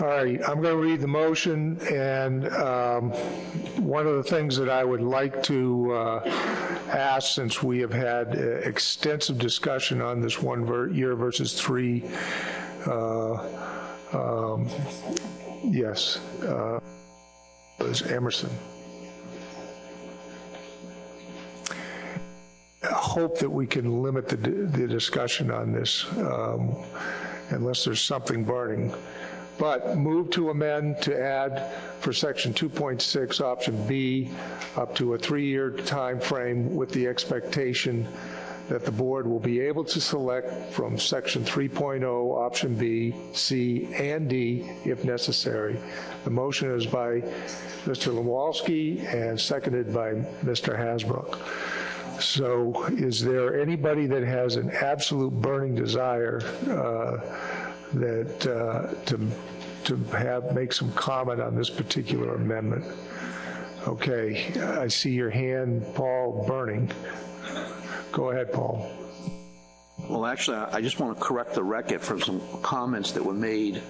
All right, I'm going to read the motion, and one of the things that I would like to ask, since we have had extensive discussion on this 1 year versus 3, yes, is Emerson. I hope that we can limit the discussion on this unless there's something burning. But move to amend to add for section 2.6 option B up to a 3-year time frame with the expectation that the board will be able to select from section 3.0 option B, C, and D if necessary. The motion is by Mr. Lewalski and seconded by Mr. Hasbrook. So is there anybody that has an absolute burning desire to make some comment on this particular amendment? Okay, I see your hand, Paul, burning. Go ahead, Paul. Well, actually, I just want to correct the record for some comments that were made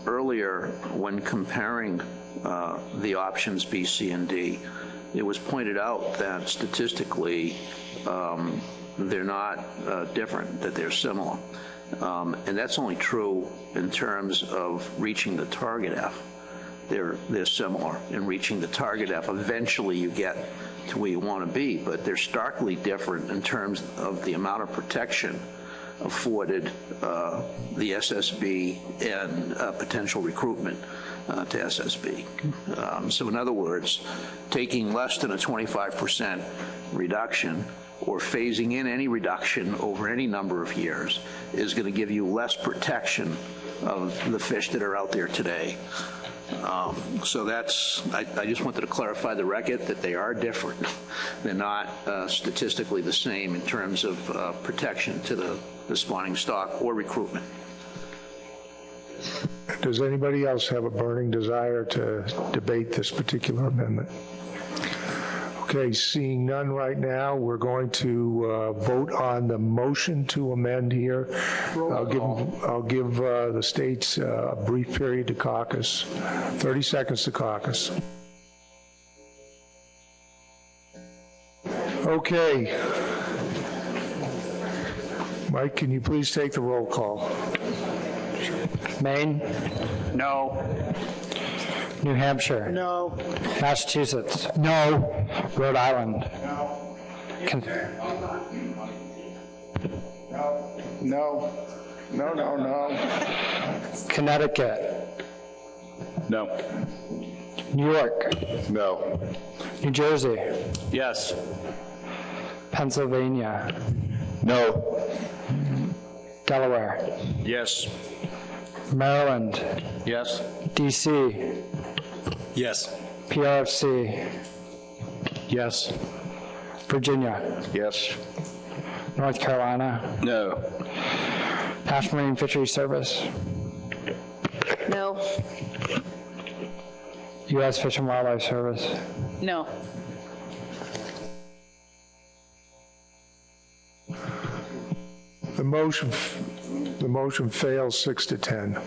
earlier when comparing the options B, C, and D. It was pointed out that statistically they're not different, that they're similar. And that's only true in terms of reaching the target F. They're similar in reaching the target F. Eventually you get to where you want to be, but they're starkly different in terms of the amount of protection afforded the SSB and potential recruitment to SSB. So in other words, taking less than a 25% reduction or phasing in any reduction over any number of years is going to give you less protection of the fish that are out there today. So that's, I just wanted to clarify the record that they are different. They're not statistically the same in terms of protection to the spawning stock or recruitment. Does anybody else have a burning desire to debate this particular amendment? Okay, seeing none right now, we're going to vote on the motion to amend here. I'll give the states a brief period to caucus, 30 seconds to caucus. Okay. Mike, can you please take the roll call? Maine? No. New Hampshire? No. Massachusetts? No. Rhode Island? No. No. Connecticut? No. New York? No. New Jersey? Yes. Pennsylvania? No. Delaware? Yes. Maryland? Yes. DC? Yes. PRFC? Yes. Virginia? Yes. North Carolina? No. National Marine Fisheries Service? No. U.S. Fish and Wildlife Service? No. The motion fails 6-10.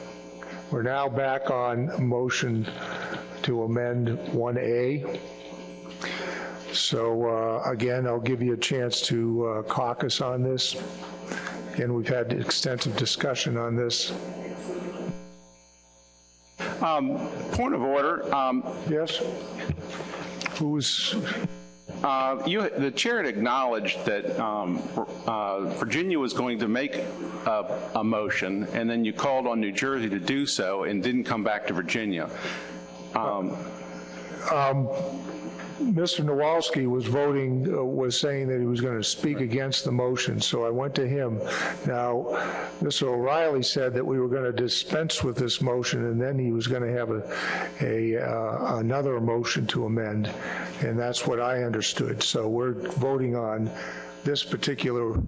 We're now back on motion to amend 1A. So again, I'll give you a chance to caucus on this. Again, we've had extensive discussion on this. Point of order. Yes? Who's... the chair had acknowledged that Virginia was going to make a motion, and then you called on New Jersey to do so and didn't come back to Virginia. Mr. Nowalski was saying that he was going to speak against the motion, so I went to him. Now, Mr. O'Reilly said that we were going to dispense with this motion, and then he was going to have another motion to amend, and that's what I understood. So we're voting on this particular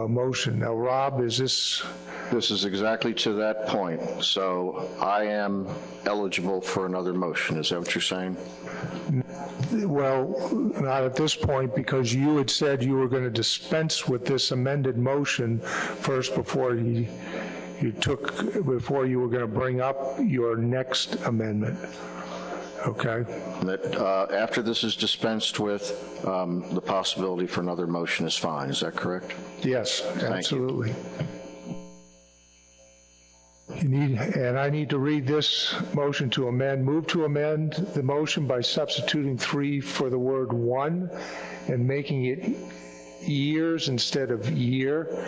motion. Now, Rob, is this... This is exactly to that point. So I am eligible for another motion. Is that what you're saying? Well, not at this point, because you had said you were going to dispense with this amended motion first before he you took before you were going to bring up your next amendment. Okay? That after this is dispensed with, the possibility for another motion is fine. Is that correct? Yes, absolutely. And I need to read this motion to amend. Move to amend the motion by substituting 3 for the word 1 and making it years instead of year,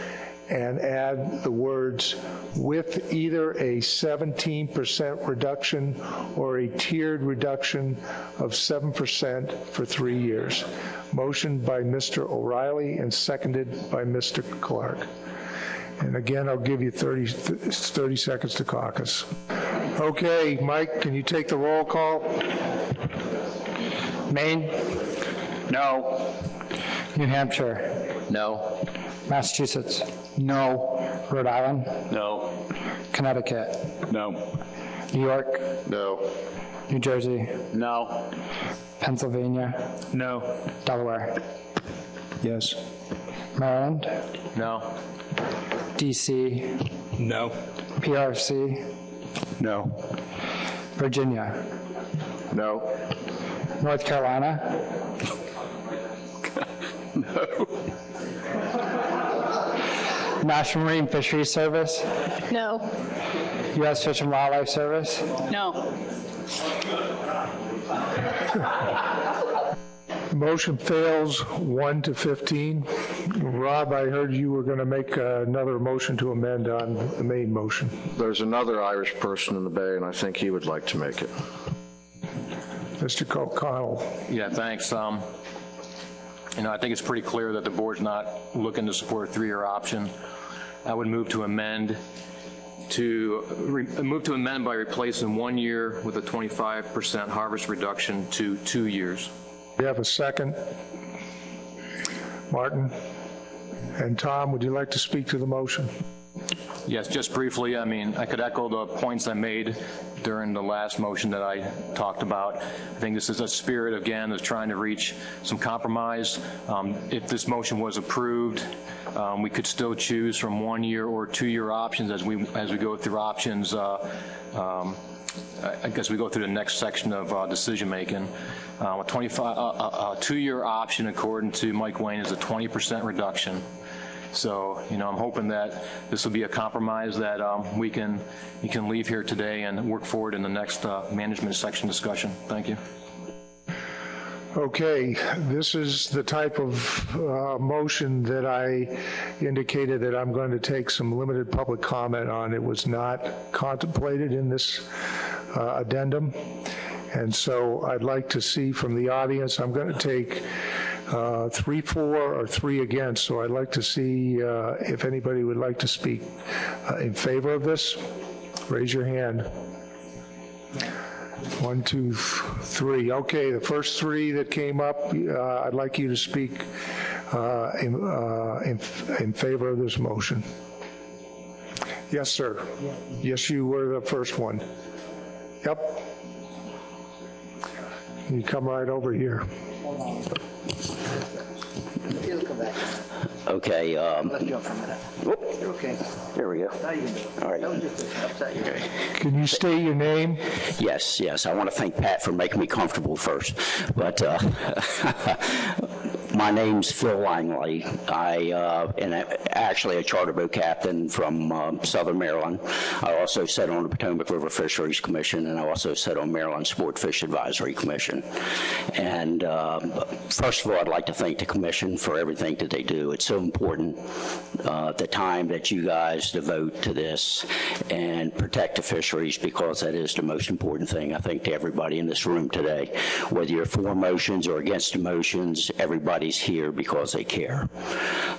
and add the words with either a 17% reduction or a tiered reduction of 7% for 3 years. Motion by Mr. O'Reilly and seconded by Mr. Clark. And again, I'll give you 30 seconds to caucus. Okay, Mike, can you take the roll call? Maine, No. New Hampshire, No. Massachusetts, no. Rhode Island, No. Connecticut, No. New York, No. New Jersey, No. Pennsylvania, No. Delaware, Yes. Maryland, No. DC, No. PRC, No. Virginia, No. North Carolina, National Marine Fisheries Service, No. U.S. Fish and Wildlife Service, No. Motion fails 1 to 15. Rob, I heard you were going to make another motion to amend on the main motion. There's another Irish person in the Bay, and I think he would like to make it. Mr. Connell. Yeah, thanks. I think it's pretty clear that the board's not looking to support a 3-year option. I would move to amend by replacing 1 year with a 25% harvest reduction to 2 years. We have a second. Martin and Tom, would you like to speak to the motion? Yes, just briefly, I could echo the points I made during the last motion that I talked about. I think this is a spirit, again, of trying to reach some compromise. If this motion was approved, we could still choose from 1 year or 2 year options as we go through options. I guess we go through the next section of decision making. A 2 year option, according to Mike Wayne, is a 20% reduction. So, I'm hoping that this will be a compromise that we can leave here today and work forward in the next management section discussion. Thank you. Okay, this is the type of motion that I indicated that I'm going to take some limited public comment on. It was not contemplated in this addendum, and so I'd like to see from the audience, I'm going to take 3 for or 3 against, so I'd like to see if anybody would like to speak in favor of this. Raise your hand. 1, 2, 3. Okay, the first 3 that came up, I'd like you to speak in favor of this motion. Yes, sir. Yes, you were the first one. Yep. You come right over here. Okay. Let's jump for a minute. You're okay. There we go. Now you can do it. All right. That was just to upset you. Can you state your name? Yes. I want to thank Pat for making me comfortable first. But my name's Phil Langley. I'm actually a charter boat captain from Southern Maryland. I also sit on the Potomac River Fisheries Commission, and I also sit on Maryland Sport Fish Advisory Commission. And first of all, I'd like to thank the commission for everything that they do. It's so important, the time that you guys devote to this and protect the fisheries, because that is the most important thing, I think, to everybody in this room today. Whether you're for motions or against the motions, everybody's here because they care.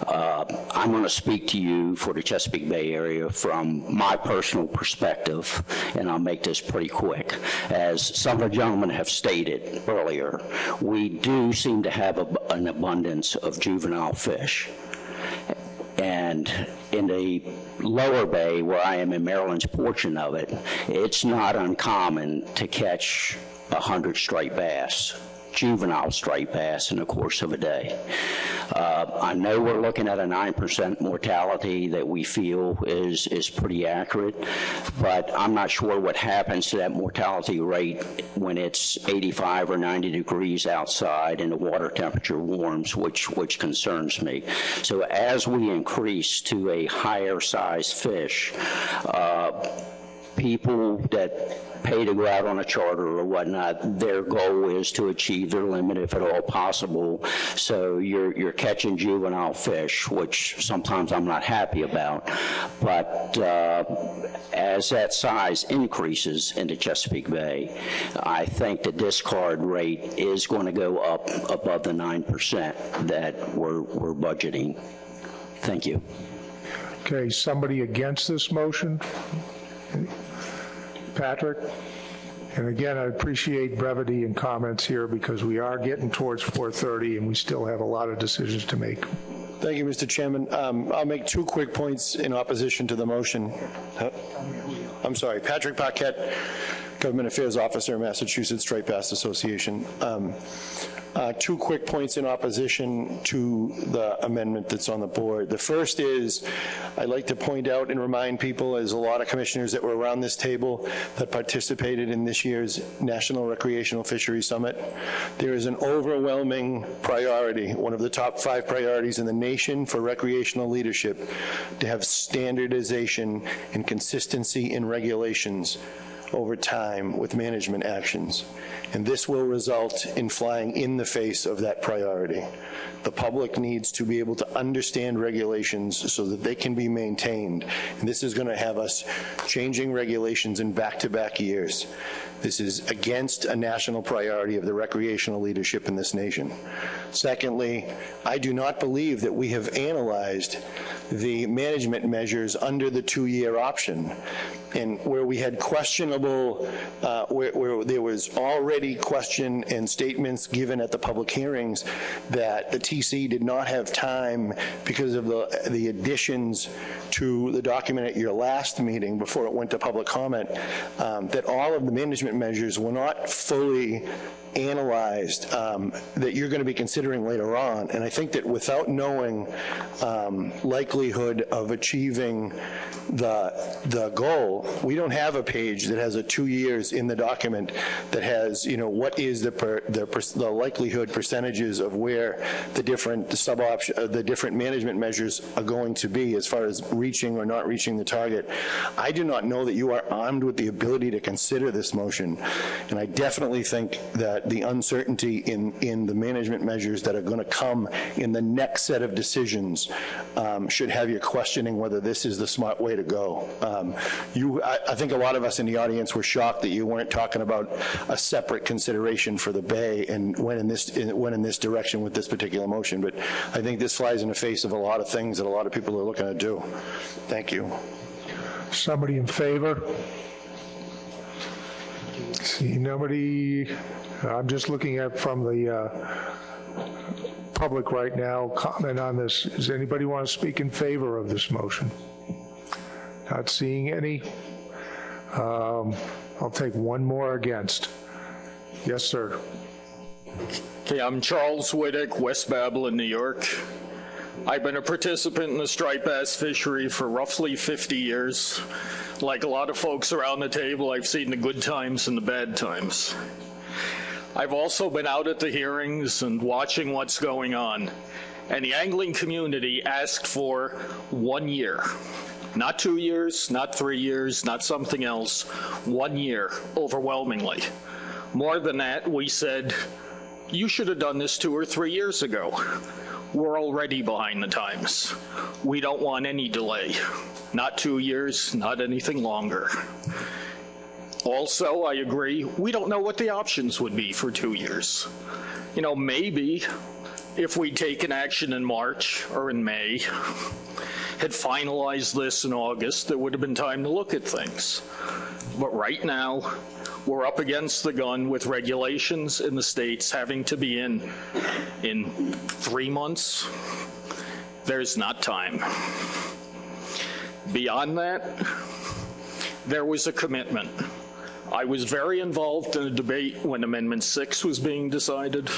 I'm going to speak to you for the Chesapeake Bay area from my personal perspective, and I'll make this pretty quick. As some of the gentlemen have stated earlier, we do seem to have an abundance of juvenile fish. And in the lower bay, where I am in Maryland's portion of it, it's not uncommon to catch 100 striped bass juvenile striped bass in the course of a day. I know we're looking at a 9% mortality that we feel is pretty accurate, but I'm not sure what happens to that mortality rate when it's 85 or 90 degrees outside and the water temperature warms, which concerns me. So as we increase to a higher size fish, people that pay to go out on a charter or whatnot, their goal is to achieve their limit if at all possible. So you're catching juvenile fish, which sometimes I'm not happy about. But as that size increases into Chesapeake Bay, I think the discard rate is going to go up above the 9% that we're budgeting. Thank you. Okay, somebody against this motion? Patrick? And again, I appreciate brevity in comments here because we are getting towards 4:30 and we still have a lot of decisions to make. Thank you, Mr. Chairman. I'll make 2 quick points in opposition to the motion. I'm sorry, Patrick Paquette, Government Affairs Officer, Massachusetts Striped Bass Association. 2 quick points in opposition to the amendment that's on the board. The first is, I'd like to point out and remind people, there's a lot of commissioners that were around this table that participated in this year's National Recreational Fisheries Summit. There is an overwhelming priority, one of the top 5 priorities in the nation for recreational leadership, to have standardization and consistency in regulations over time with management actions. And this will result in flying in the face of that priority. The public needs to be able to understand regulations so that they can be maintained. And this is going to have us changing regulations in back-to-back years. This is against a national priority of the recreational leadership in this nation. Secondly, I do not believe that we have analyzed the management measures under the 2-year option, and where we had questionable, where there was already question and statements given at the public hearings that the TC did not have time because of the additions to the document at your last meeting before it went to public comment, that all of the management measures were not fully analyzed, that you're going to be considering later on. And I think that without knowing likelihood of achieving the goal, we don't have a page that has a 2 years in the document that has, you know, what is the likelihood percentages of where the different the different management measures are going to be as far as reaching or not reaching the target. I do not know that you are armed with the ability to consider this motion, and I definitely think that the uncertainty in the management measures that are going to come in the next set of decisions should have you questioning whether this is the smart way to go. I think a lot of us in the audience were shocked that you weren't talking about a separate consideration for the Bay and went in this direction with this particular motion. But I think this flies in the face of a lot of things that a lot of people are looking to do. Thank you. Somebody in favor? See nobody. I'm just looking at from the public right now, comment on this. Does anybody want to speak in favor of this motion? Not seeing any. I'll take one more against. Yes, sir. Okay, I'm Charles Wittick, West Babylon, New York. I've been a participant in the striped bass fishery for roughly 50 years. Like a lot of folks around the table, I've seen the good times and the bad times. I've also been out at the hearings and watching what's going on. And the angling community asked for 1 year. Not 2 years, not 3 years, not something else. 1 year, overwhelmingly. More than that, we said, you should have done this 2 or 3 years ago. We're already behind the times. We don't want any delay. Not 2 years, not anything longer. Also, I agree, we don't know what the options would be for 2 years. You know, maybe if we'd taken action in March or in May, had finalized this in August, there would have been time to look at things. But right now, we're up against the gun with regulations in the states having to be in 3 months. There's not time. Beyond that, there was a commitment I was very involved in a debate when Amendment 6 was being decided,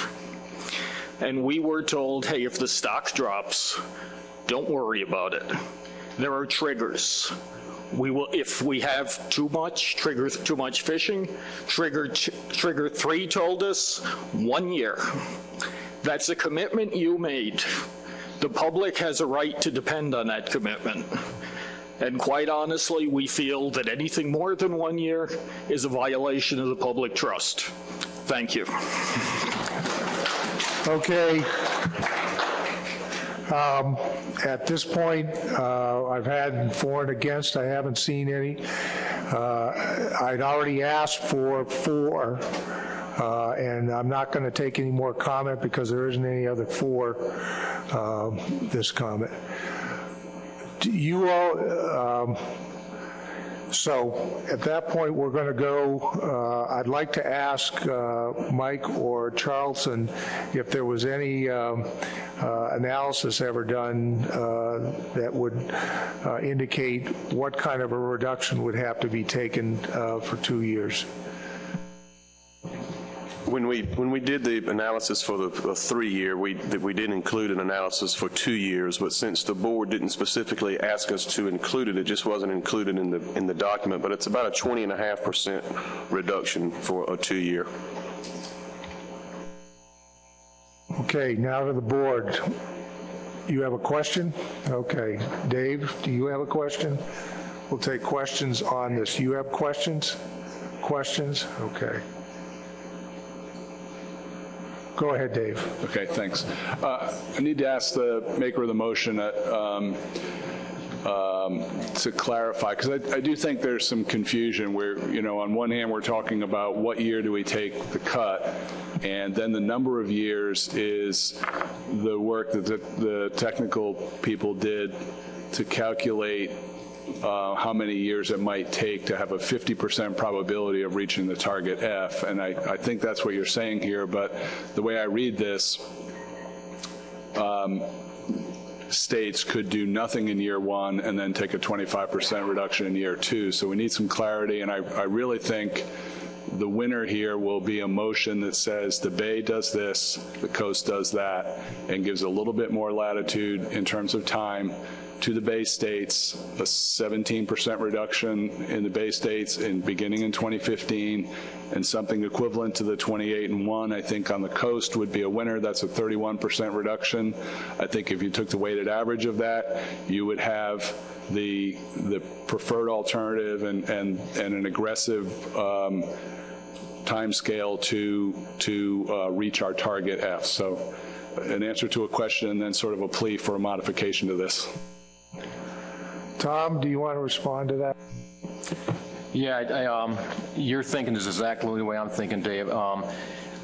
and we were told, hey, if the stock drops, don't worry about it. There are triggers. We will, if we have too much fishing, trigger 3 told us 1 year. That's a commitment you made. The public has a right to depend on that commitment. And quite honestly, we feel that anything more than 1 year is a violation of the public trust. Thank you. Okay. At this point, I've had for and against. I haven't seen any. I'd already asked for 4, and I'm not going to take any more comment because there isn't any other for this comment. Do you all, so at that point, we're going to go, I'd like to ask Mike or Charlton if there was any analysis ever done that would indicate what kind of a reduction would have to be taken for 2 years. When we did the analysis for the 3-year, we did include an analysis for 2 years, but since the board didn't specifically ask us to include it, it just wasn't included in the document. But it's about a 20.5% reduction for a 2-year. Okay, now to the board. You have a question? Okay. Dave, do you have a question? We'll take questions on this. You have questions? Questions? Okay. Go ahead, Dave. Okay, thanks. I need to ask the maker of the motion to clarify, because I do think there's some confusion where, you know, on one hand, we're talking about what year do we take the cut, and then the number of years is the work that the technical people did to calculate how many years it might take to have a 50% probability of reaching the target F. And I think that's what you're saying here, but the way I read this, states could do nothing in year 1 and then take a 25% reduction in year 2. So we need some clarity, and I really think the winner here will be a motion that says the Bay does this, the coast does that, and gives a little bit more latitude in terms of time to the Bay States, a 17% reduction in the Bay States beginning in 2015, and something equivalent to the 28 and 1, I think, on the coast would be a winner. That's a 31% reduction. I think if you took the weighted average of that, you would have the preferred alternative and an aggressive time scale to reach our target F. So an answer to a question and then sort of a plea for a modification to this. Tom, do you want to respond to that? Yeah, your thinking is exactly the way I'm thinking, Dave.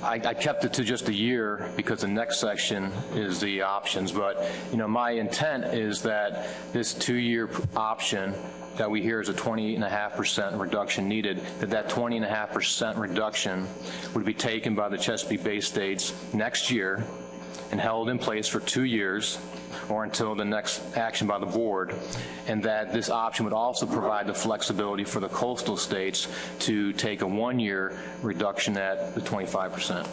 I kept it to just a year because the next section is the options, but you know, my intent is that this 2-year option that we hear is a 28.5% reduction needed, that 20.5% reduction would be taken by the Chesapeake Bay States next year and held in place for 2 years or until the next action by the board, and that this option would also provide the flexibility for the coastal states to take a 1-year reduction at the 25%.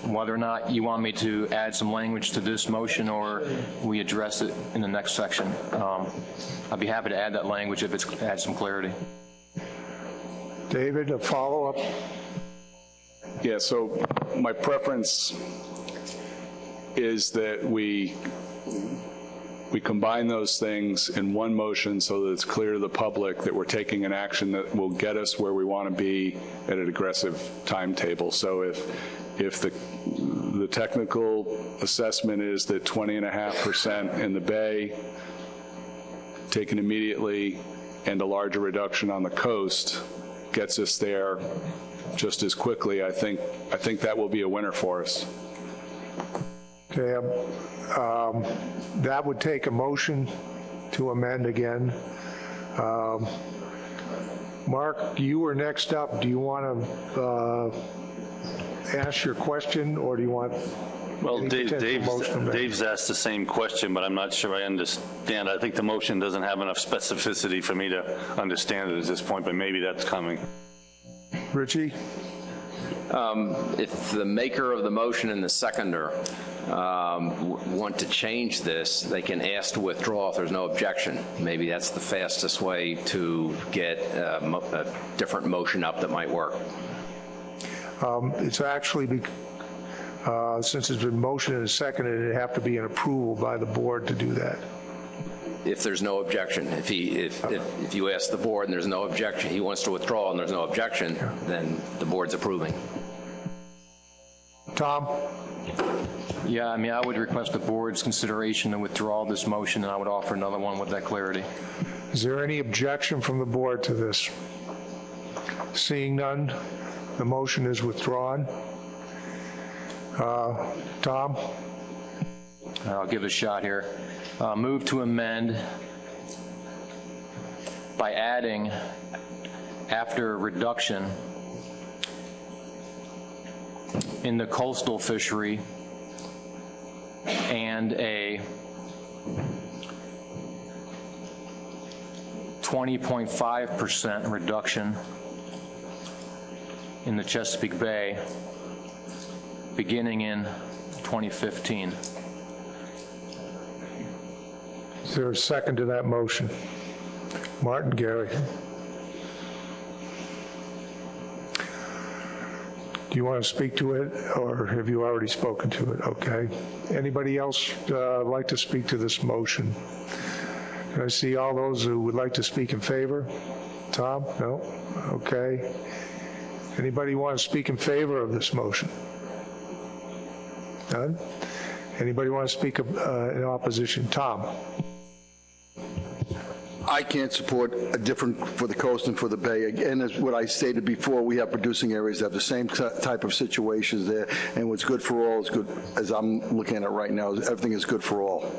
Whether or not you want me to add some language to this motion or we address it in the next section, I'd be happy to add that language if it adds some clarity. David, a follow-up? Yeah, so my preference is that we combine those things in one motion so that it's clear to the public that we're taking an action that will get us where we want to be at an aggressive timetable. So if the technical assessment is that 20.5% in the Bay taken immediately and a larger reduction on the coast gets us there just as quickly, I think that will be a winner for us. Okay, that would take a motion to amend again. Mark, you were next up. Do you want to ask your question, or do you want? Well, Dave's asked the same question, but I'm not sure I understand. I think the motion doesn't have enough specificity for me to understand it at this point, but maybe that's coming. Richie? If the maker of the motion and the seconder want to change this, they can ask to withdraw if there's no objection. Maybe that's the fastest way to get a different motion up that might work. It's actually, since it's been motioned and seconded, it'd have to be an approval by the board to do that. If there's no objection, if you ask the board and there's no objection, he wants to withdraw and there's no objection, then the board's approving. Tom? Yeah, I mean, I would request the board's consideration to withdraw this motion, and I would offer another one with that clarity. Is there any objection from the board to this? Seeing none, the motion is withdrawn. Tom? I'll give it a shot here. Move to amend by adding, after reduction in the coastal fishery and a 20.5% reduction in the Chesapeake Bay beginning in 2015. Is there a second to that motion? Martin, Gary. Do you want to speak to it, or have you already spoken to it? Okay. Anybody else like to speak to this motion? Can I see all those who would like to speak in favor? Tom? No? Okay. Anybody want to speak in favor of this motion? None? Anybody want to speak in opposition? Tom? I can't support a different for the coast and for the bay. Again, as what I stated before, we have producing areas that have the same type of situations there, and what's good for all is good, as I'm looking at it right now, everything is good for all.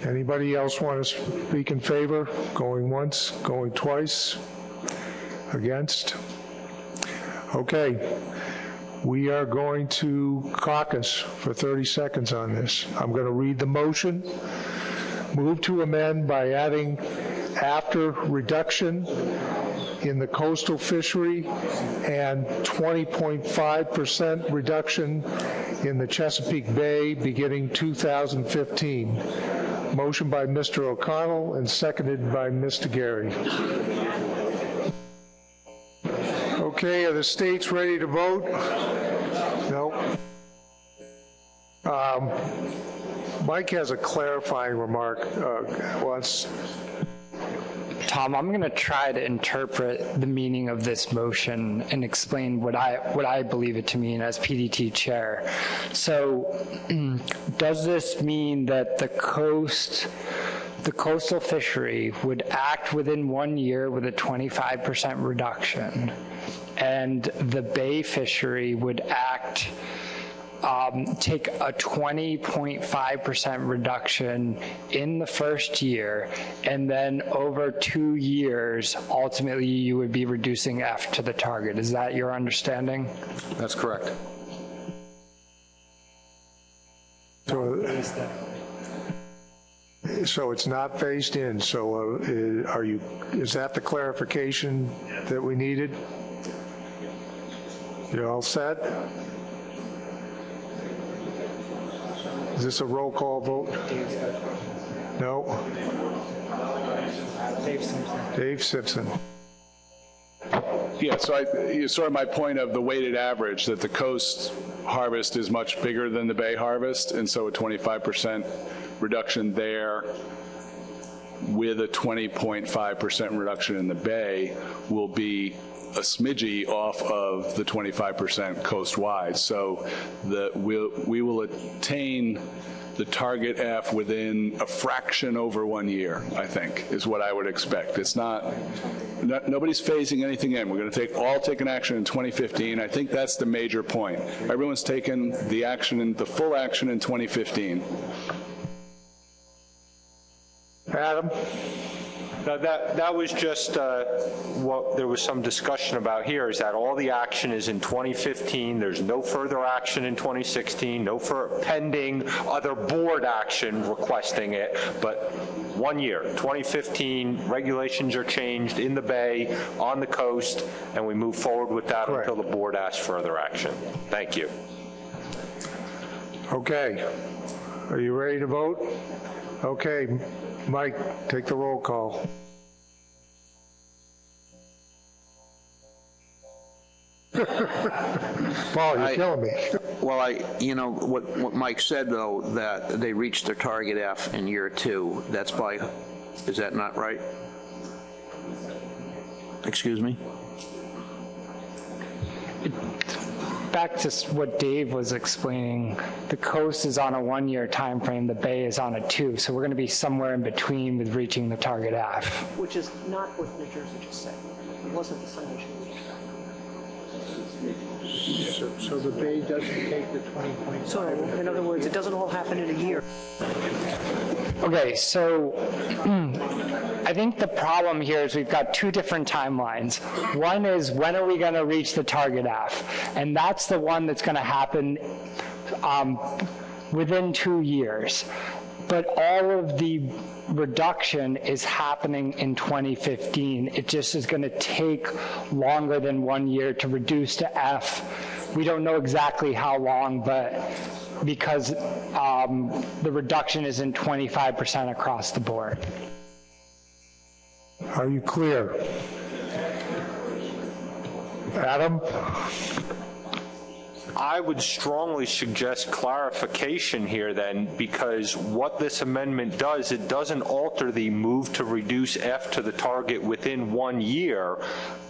Anybody else want to speak in favor? Going once, going twice? Against? Okay. We are going to caucus for 30 seconds on this. I'm going to read the motion. Move to amend by adding, after reduction in the coastal fishery and 20.5% reduction in the Chesapeake Bay beginning 2015. Motion by Mr. O'Connell and seconded by Mr. Gary. Okay, are the states ready to vote? No. Mike has a clarifying remark. Tom, I'm going to try to interpret the meaning of this motion and explain what I believe it to mean as PDT chair. So, does this mean that the coastal fishery would act within 1 year with a 25% reduction, and the bay fishery would act, take a 20.5% reduction in the first year, and then over 2 years, ultimately you would be reducing F to the target. Is that your understanding? That's correct. So it's not phased in. So is that the clarification that we needed? You all set? Is this a roll call vote? No? Dave Simpson. Dave Simpson. Yeah, so you saw my point of the weighted average, that the coast harvest is much bigger than the bay harvest, and so a 25% reduction there with a 20.5% reduction in the bay will be a smidgy off of the 25% coast-wide. So we will attain the target F within a fraction over 1 year, I think, is what I would expect. It's nobody's phasing anything in. We're going to all take an action in 2015. I think that's the major point. Everyone's taken the full action in 2015. Adam? Now, that was just what there was some discussion about here, is that all the action is in 2015. There's no further action in 2016, no pending other board action requesting it, but 1 year, 2015, regulations are changed in the bay, on the coast, and we move forward with that until the board asks further action. Thank you. Okay. Are you ready to vote? Okay. Mike, take the roll call. Paul, you're killing me. Well, what Mike said, though, that they reached their target F in year 2, that's by, is that not right? Excuse me? Back to what Dave was explaining, the coast is on a 1-year time frame, the bay is on a 2, so we're going to be somewhere in between with reaching the target F. Which is not what New Jersey just said. It wasn't the same issue. So the bay doesn't take the 20.5. So, in other words, it doesn't all happen in a year. Okay, so I think the problem here is we've got 2 different timelines. One is, when are we going to reach the target F? And that's the one that's going to happen within 2 years. But all of the reduction is happening in 2015. It just is going to take longer than 1 year to reduce to F. We don't know exactly how long, but because the reduction is in 25% across the board. Are you clear? Adam? I would strongly suggest clarification here then, because what this amendment does, it doesn't alter the move to reduce F to the target within 1 year.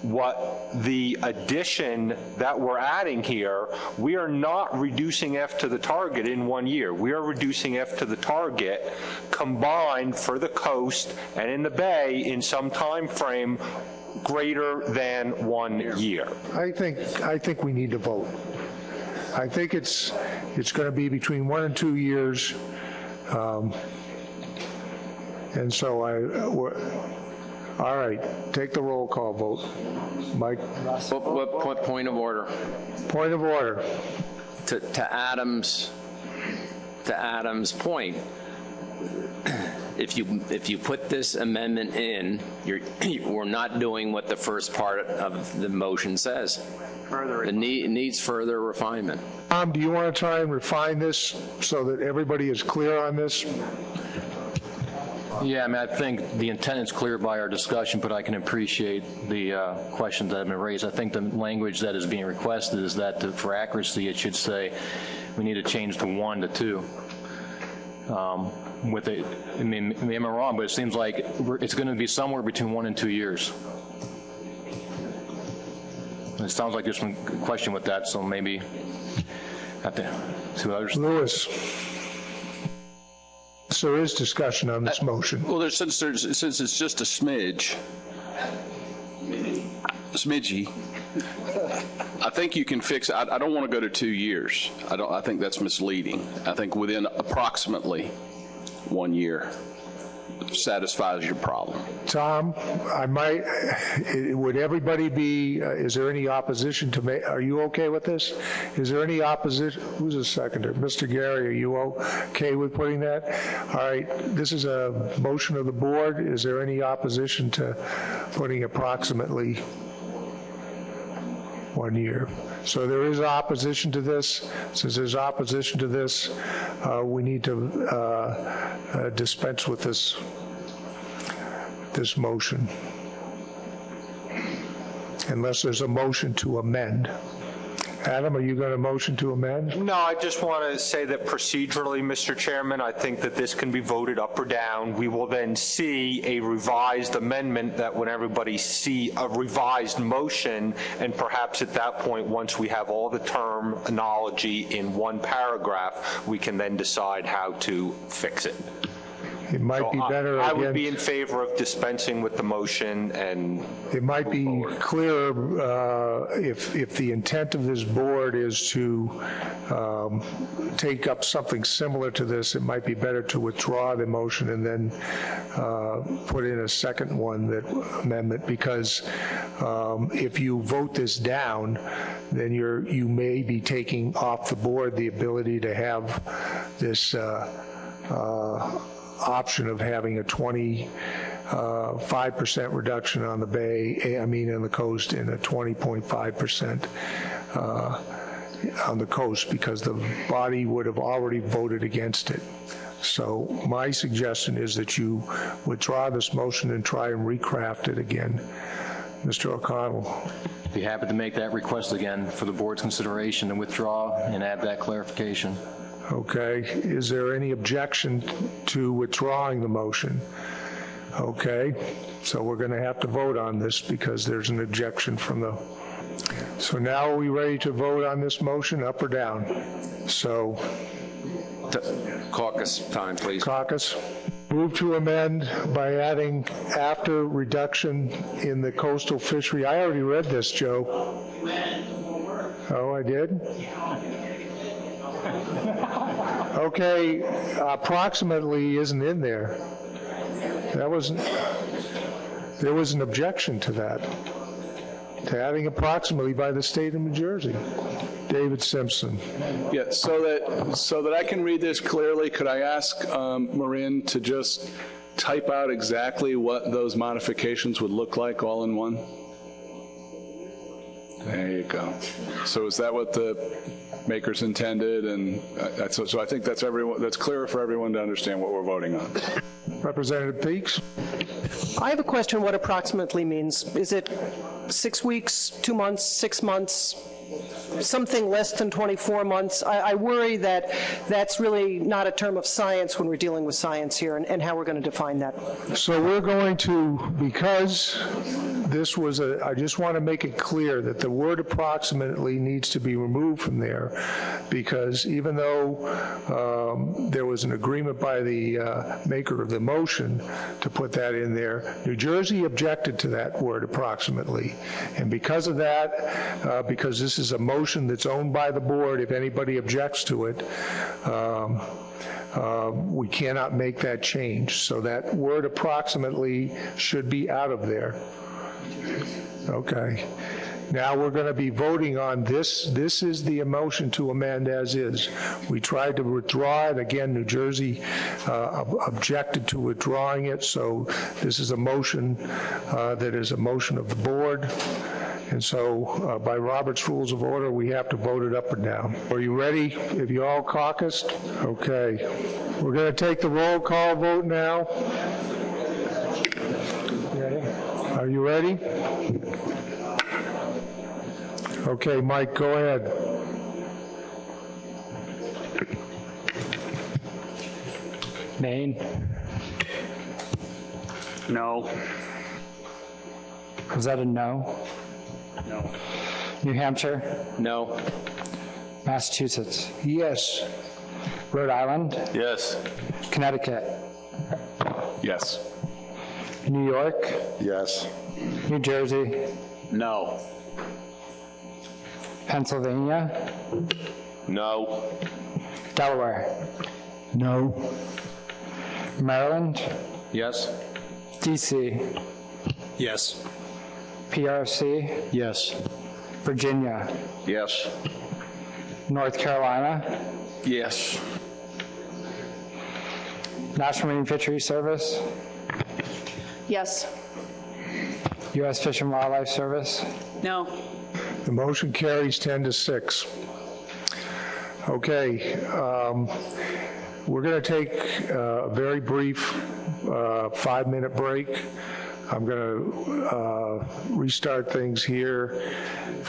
What the addition that we're adding here, we are not reducing F to the target in 1 year. We are reducing F to the target combined for the coast and in the bay in some time frame greater than 1 year. I think we need to vote. I think it's going to be between 1 and 2 years, and so all right, take the roll call vote. Mike? What point of order? Point of order. To Adam's point, if you put this amendment in, we're not doing what the first part of the motion says. It needs further refinement. Tom, do you want to try and refine this so that everybody is clear on this? Yeah, I mean, I think the intent is clear by our discussion, but I can appreciate the questions that have been raised. I think the language that is being requested is that for accuracy, it should say we need to change to 1 to 2. I mean, maybe I'm wrong, but it seems like it's going to be somewhere between 1 and 2 years. It sounds like there's some question with that, so maybe have to see what others. Lewis. So there is discussion on this motion. Well, since it's just a smidgy, I think you can fix it. I don't want to go to 2 years. I think that's misleading. I think within approximately 1 year satisfies your problem. Tom, would everybody be, is there any opposition to are you okay with this? Is there any opposition? Who's a seconder? Mr. Gary, are you okay with putting that? All right, this is a motion of the board. Is there any opposition to putting approximately 1 year? So there is opposition to this. Since there's opposition to this, we need to dispense with this motion, unless there's a motion to amend. Adam, are you going to motion to amend? No, I just want to say that procedurally, Mr. Chairman, I think that this can be voted up or down. We will then see a revised amendment that when everybody see a revised motion, and perhaps at that point, once we have all the terminology in one paragraph, we can then decide how to fix it. It might be better, I would again, be in favor of dispensing with the motion and it might be clearer if the intent of this board is to take up something similar to this, it might be better to withdraw the motion and then put in a second one, that amendment, because if you vote this down, then you may be taking off the board the ability to have this option of having a 25% reduction on the bay, on the coast, and a 20.5% on the coast, because the body would have already voted against it. So my suggestion is that you withdraw this motion and try and recraft it again. Mr. O'Connell. Be happy to make that request again for the board's consideration and withdraw and add that clarification. Okay. Is there any objection to withdrawing the motion? Okay. So we're going to have to vote on this because there's an objection from the... So now are we ready to vote on this motion, up or down? So... Caucus time, please. Caucus. Move to amend by adding after reduction in the coastal fishery. I already read this, Joe. Oh, I did? Okay, approximately isn't in there. There was an objection to that, to adding approximately by the state of New Jersey. David Simpson. Yeah, so that I can read this clearly, could I ask Marin to just type out exactly what those modifications would look like all in one? There you go. So is that what the makers intended? And so I think that's clearer for everyone to understand what we're voting on. Representative Peaks. I have a question what approximately means. Is it 6 weeks, 2 months, 6 months? Something less than 24 months. I worry that that's really not a term of science when we're dealing with science here, and how we're going to define that. So we're going to, because this was I just want to make it clear that the word approximately needs to be removed from there, because even though there was an agreement by the maker of the motion to put that in there, New Jersey objected to that word approximately. And because of that, because this is a motion that's owned by the board, if anybody objects to it, we cannot make that change. So that word approximately should be out of there. Okay. Now we're going to be voting on this. This is the motion to amend as is. We tried to withdraw it. Again, New Jersey objected to withdrawing it. So this is a motion that is a motion of the board. And so by Robert's Rules of Order, we have to vote it up or down. Are you ready? Have you all caucused? Okay. We're going to take the roll call vote now. Are you ready? Okay, Mike, go ahead. Maine? No. Was that a no? No. New Hampshire? No. Massachusetts? Yes. Rhode Island? Yes. Connecticut? Yes. New York? Yes. New Jersey? No. Pennsylvania? No. Delaware? No. Maryland? Yes. DC? Yes. PRC? Yes. Virginia? Yes. North Carolina? Yes. National Marine Fisheries Service? Yes. U.S. Fish and Wildlife Service? No. The motion carries 10-6. Okay. We're going to take a very brief 5-minute break. I'm going to restart things here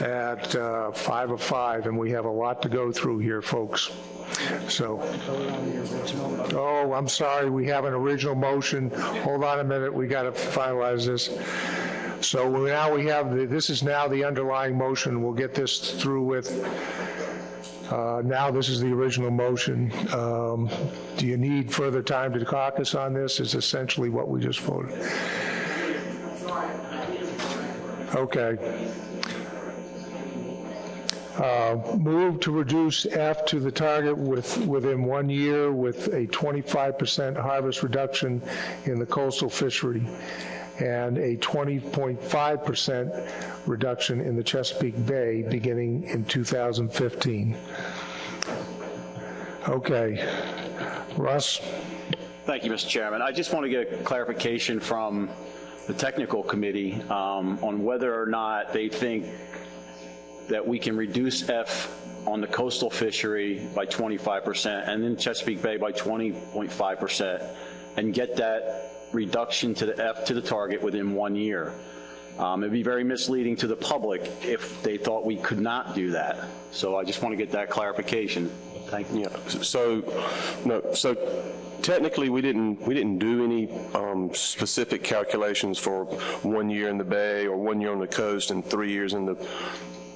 at 5:05, and we have a lot to go through here, folks. So, oh, I'm sorry, we have an original motion. Hold on a minute, we got to finalize this. So now we have, this is now the underlying motion. We'll get this through with Now this is the original motion. Do you need further time to caucus on this? Is essentially what we just voted. Okay. Move to reduce F to the target within 1 year with a 25% harvest reduction in the coastal fishery and a 20.5% reduction in the Chesapeake Bay beginning in 2015. Okay. Russ? Thank you, Mr. Chairman. I just want to get clarification from the technical committee on whether or not they think that we can reduce F on the coastal fishery by 25% and then Chesapeake Bay by 20.5% and get that reduction to the F to the target within 1 year. It'd be very misleading to the public if they thought we could not do that. So I just want to get that clarification. Thank you. Yeah. So technically we didn't do any specific calculations for 1 year in the bay or 1 year on the coast and 3 years in the,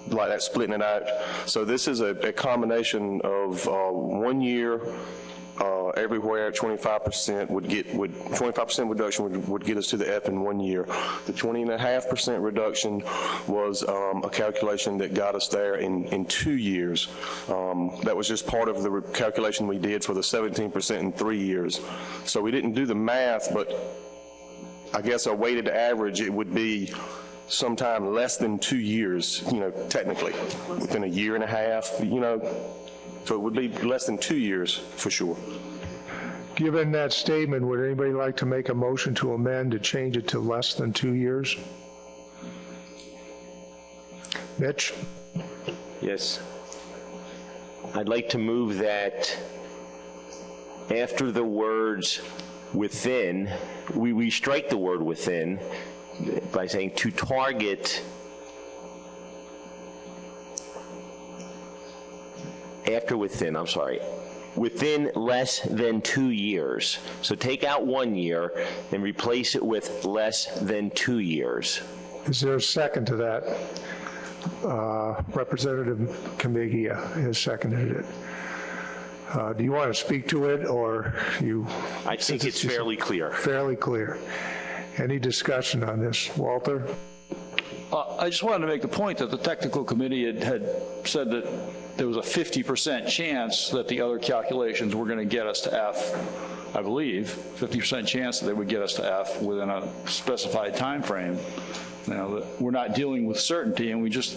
like that, splitting it out. So this is a combination of 1 year everywhere. 25% would 25% reduction would get us to the F in 1 year. The 20.5% reduction was a calculation that got us there in 2 years. That was just part of the calculation we did for the 17% in 3 years. So we didn't do the math, but I guess a weighted average, it would be sometime less than 2 years, technically, within a year and a half, so it would be less than 2 years for sure. Given that statement, would anybody like to make a motion to amend to change it to less than 2 years? Mitch? Yes. I'd like to move that after the words within, we strike the word within by saying to target after within, I'm sorry, within less than 2 years. So take out 1 year and replace it with less than 2 years. Is there a second to that? Representative Kamigia has seconded it. Do you want to speak to it, or you? I think it's fairly clear. Fairly clear. Any discussion on this? Walter? I just wanted to make the point that the technical committee had said that there was a 50% chance that the other calculations were going to get us to F, I believe, 50% chance that they would get us to F within a specified time frame. Now, we're not dealing with certainty, and we just,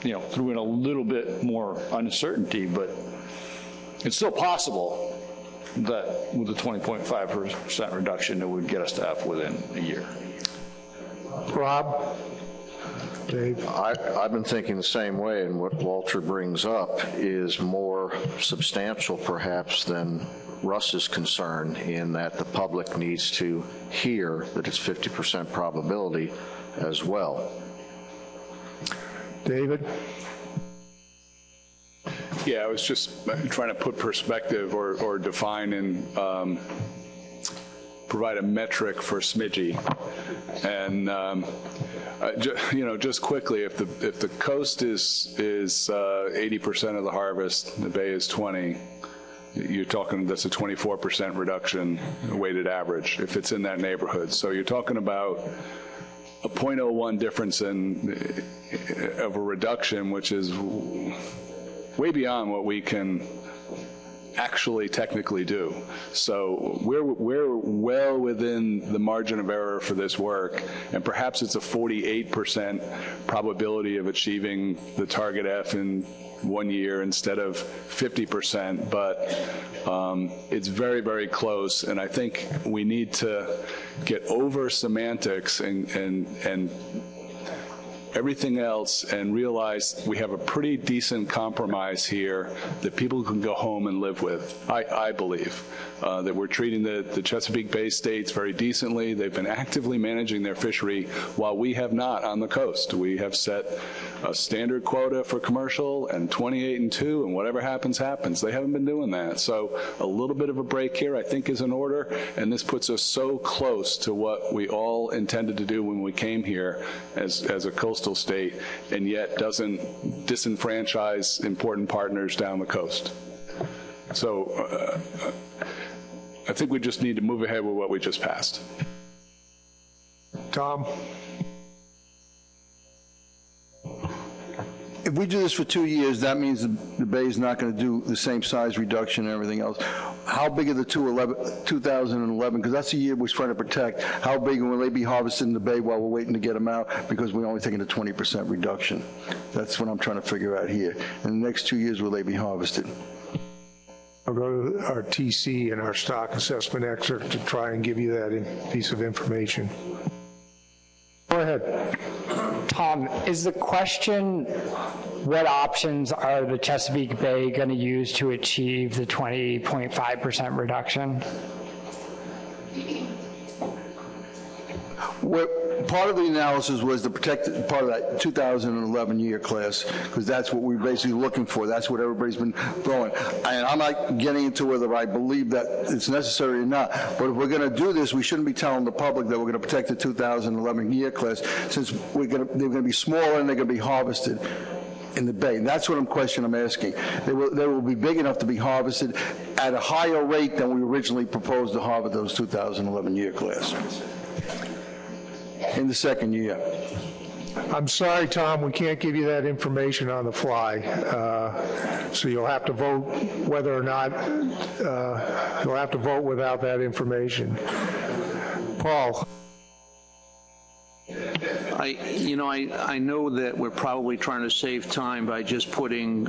threw in a little bit more uncertainty, but it's still possible that with a 20.5% reduction, it would get us to F within a year. Rob? Dave? I've been thinking the same way, and what Walter brings up is more substantial perhaps than Russ's concern, in that the public needs to hear that it's 50% probability as well. David? Yeah, I was just trying to put perspective or define and provide a metric for Smidgey. And just quickly, if the coast is 80% of the harvest, the bay is 20. You're talking, that's a 24% reduction weighted average if it's in that neighborhood. So you're talking about a 0.01 difference of a reduction, which is way beyond what we can actually technically do. So we're well within the margin of error for this work, and perhaps it's a 48% probability of achieving the target F in 1 year instead of 50%, but it's very, very close, and I think we need to get over semantics and everything else and realize we have a pretty decent compromise here that people can go home and live with. I believe that we're treating the Chesapeake Bay states very decently. They've been actively managing their fishery while we have not on the coast. We have set a standard quota for commercial and 28 and 2, and whatever happens, happens. They haven't been doing that. So a little bit of a break here, I think, is in order, and this puts us so close to what we all intended to do when we came here as a coastal coastal state, and yet doesn't disenfranchise important partners down the coast. So I think we just need to move ahead with what we just passed. Tom? If we do this for 2 years, that means the bay is not going to do the same size reduction and everything else. How big are the 2011, because that's the year we're trying to protect, how big will they be harvested in the bay while we're waiting to get them out, because we're only taking a 20% reduction? That's what I'm trying to figure out here. In the next 2 years, will they be harvested? I'll go to our TC and our stock assessment excerpt to try and give you that piece of information. Go ahead. Tom, is the question what options are the Chesapeake Bay going to use to achieve the 20.5% reduction? Part of the analysis was to protect part of that 2011 year class, because that's what we're basically looking for. That's what everybody's been throwing. And I'm not getting into whether I believe that it's necessary or not, but if we're going to do this, we shouldn't be telling the public that we're going to protect the 2011 year class, since they're going to be smaller and they're going to be harvested in the bay. And that's what I'm asking. They will be big enough to be harvested at a higher rate than we originally proposed to harvest those 2011 year class in the second year. I'm sorry, Tom, we can't give you that information on the fly. So you'll have to vote whether or not, you'll have to vote without that information. Paul? I know that we're probably trying to save time by just putting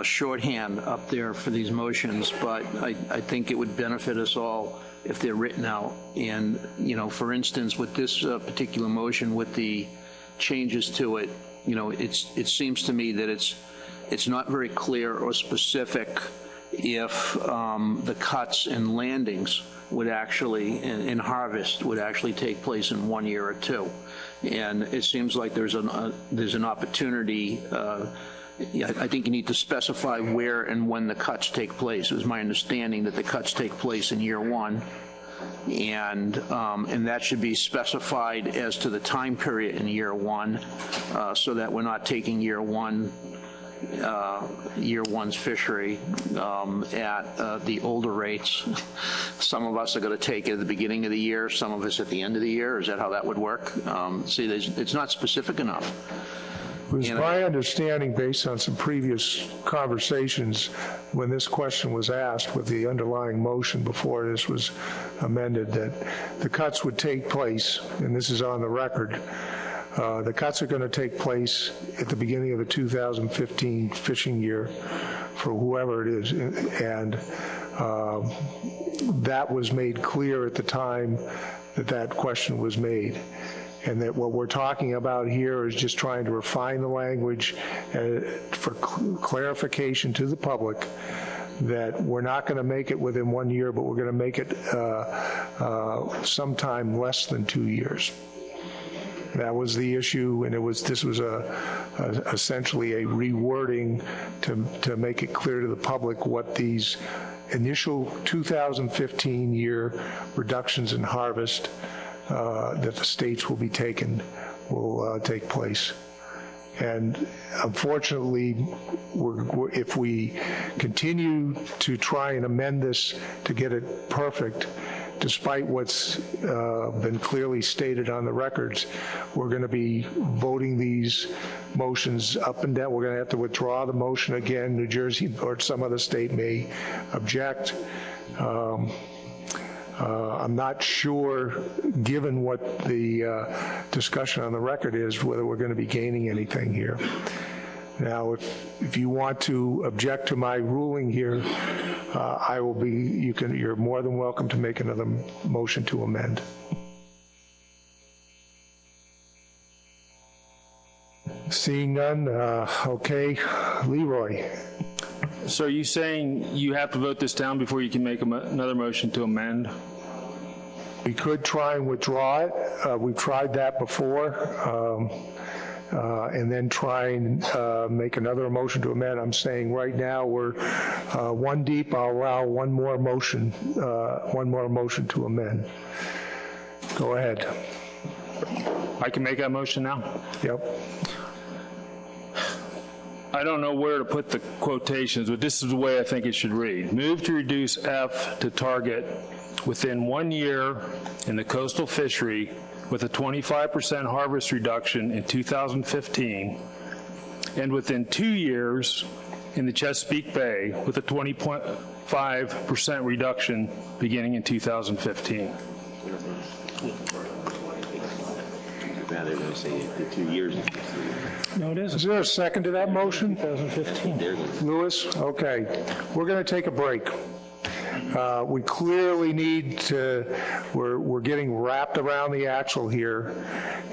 shorthand up there for these motions, but I think it would benefit us all if they're written out. And, for instance, with this particular motion, with the changes to it, it seems to me that it's not very clear or specific if the cuts and landings would actually, in harvest, would actually take place in 1 year or two. And it seems like there's an opportunity. I think you need to specify where and when the cuts take place. It was my understanding that the cuts take place in year one, and that should be specified as to the time period in year one, so that we're not taking year one's fishery at the older rates. Some of us are going to take it at the beginning of the year, some of us at the end of the year. Is that how that would work? See, it's not specific enough. It was my understanding, based on some previous conversations, when this question was asked with the underlying motion before this was amended, that the cuts would take place, and this is on the record, the cuts are going to take place at the beginning of the 2015 fishing year for whoever it is, and that was made clear at the time that question was made. And that what we're talking about here is just trying to refine the language for clarification to the public that we're not going to make it within 1 year, but we're going to make it sometime less than 2 years. That was the issue, and this was essentially a rewording to make it clear to the public what these initial 2015 year reductions in harvest that the states will be taking will take place. And unfortunately, if we continue to try and amend this to get it perfect, despite what's been clearly stated on the records, we're going to be voting these motions up and down. We're going to have to withdraw the motion again. New Jersey or some other state may object. I'm not sure, given what the discussion on the record is, whether we're going to be gaining anything here. Now, if you want to object to my ruling here, you're more than welcome to make another motion to amend. Seeing none, okay. Leroy. So are you saying you have to vote this down before you can make another motion to amend? We could try and withdraw it. We've tried that before. And then try and make another motion to amend. I'm saying right now we're one deep. I'll allow one more motion to amend. Go ahead. I can make that motion now? Yep. I don't know where to put the quotations, but this is the way I think it should read. Move to reduce F to target within 1 year in the coastal fishery with a 25% harvest reduction in 2015, and within 2 years in the Chesapeake Bay with a 20.5% reduction beginning in 2015. Rather than say the 2 years. No, it isn't. Is there a second to that motion? 2015. Lewis? Okay. We're going to take a break. We clearly need to, we're getting wrapped around the axle here,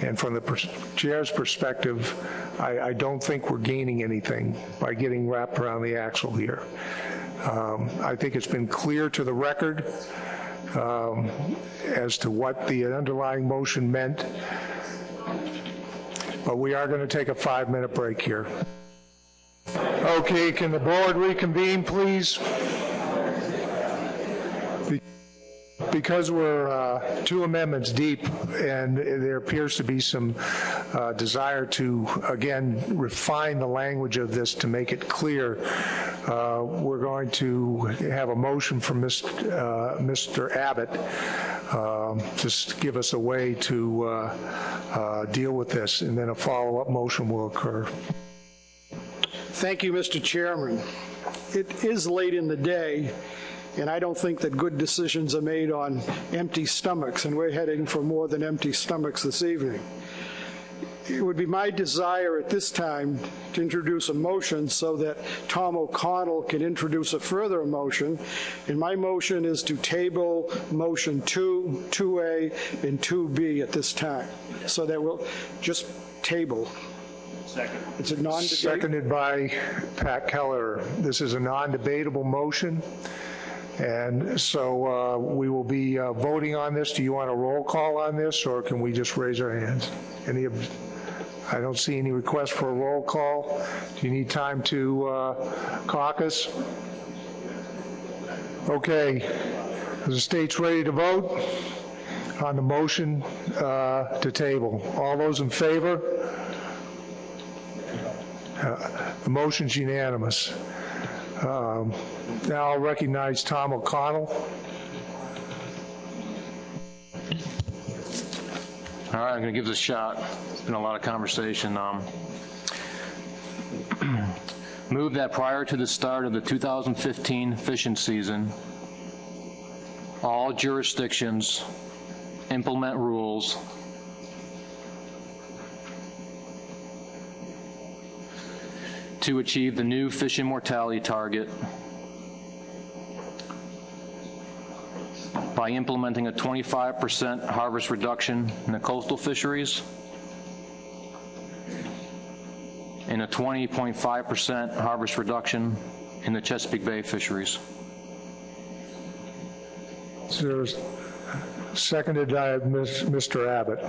and from the chair's perspective, I don't think we're gaining anything by getting wrapped around the axle here. I think it's been clear to the record as to what the underlying motion meant, but we are going to take a 5-minute break here. Okay, can the board reconvene, please? Because we're 2 amendments deep and there appears to be some desire to, again, refine the language of this to make it clear, we're going to have a motion from Mr. Abbott to give us a way to deal with this, and then a follow-up motion will occur. Thank you, Mr. Chairman. It is late in the day, and I don't think that good decisions are made on empty stomachs, and we're heading for more than empty stomachs this evening. It would be my desire at this time to introduce a motion so that Tom O'Connell can introduce a further motion, and my motion is to table motion 2, 2A, and 2B at this time, so that we'll just table. Second. It's a non-debate. Seconded by Pat Keller. This is a non-debatable motion. And so we will be voting on this. Do you want a roll call on this, or can we just raise our hands? I don't see any request for a roll call. Do you need time to caucus? Okay. Are the states ready to vote on the motion to table? All those in favor? The motion's unanimous. Now I'll recognize Tom O'Connell. All right, I'm going to give this a shot. It's been a lot of conversation. Move that prior to the start of the 2015 fishing season, all jurisdictions implement rules to achieve the new fishing mortality target by implementing a 25% harvest reduction in the coastal fisheries and a 20.5% harvest reduction in the Chesapeake Bay fisheries. So, seconded by Mr. Abbott.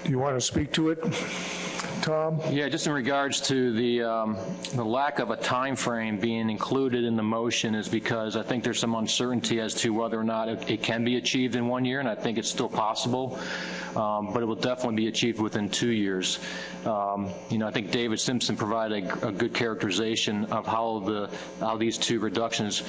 Do you want to speak to it, Tom? Yeah, just in regards to the lack of a time frame being included in the motion is because I think there's some uncertainty as to whether or not it can be achieved in 1 year, and I think it's still possible, but it will definitely be achieved within 2 years. I think David Simpson provided a good characterization of how these two reductions,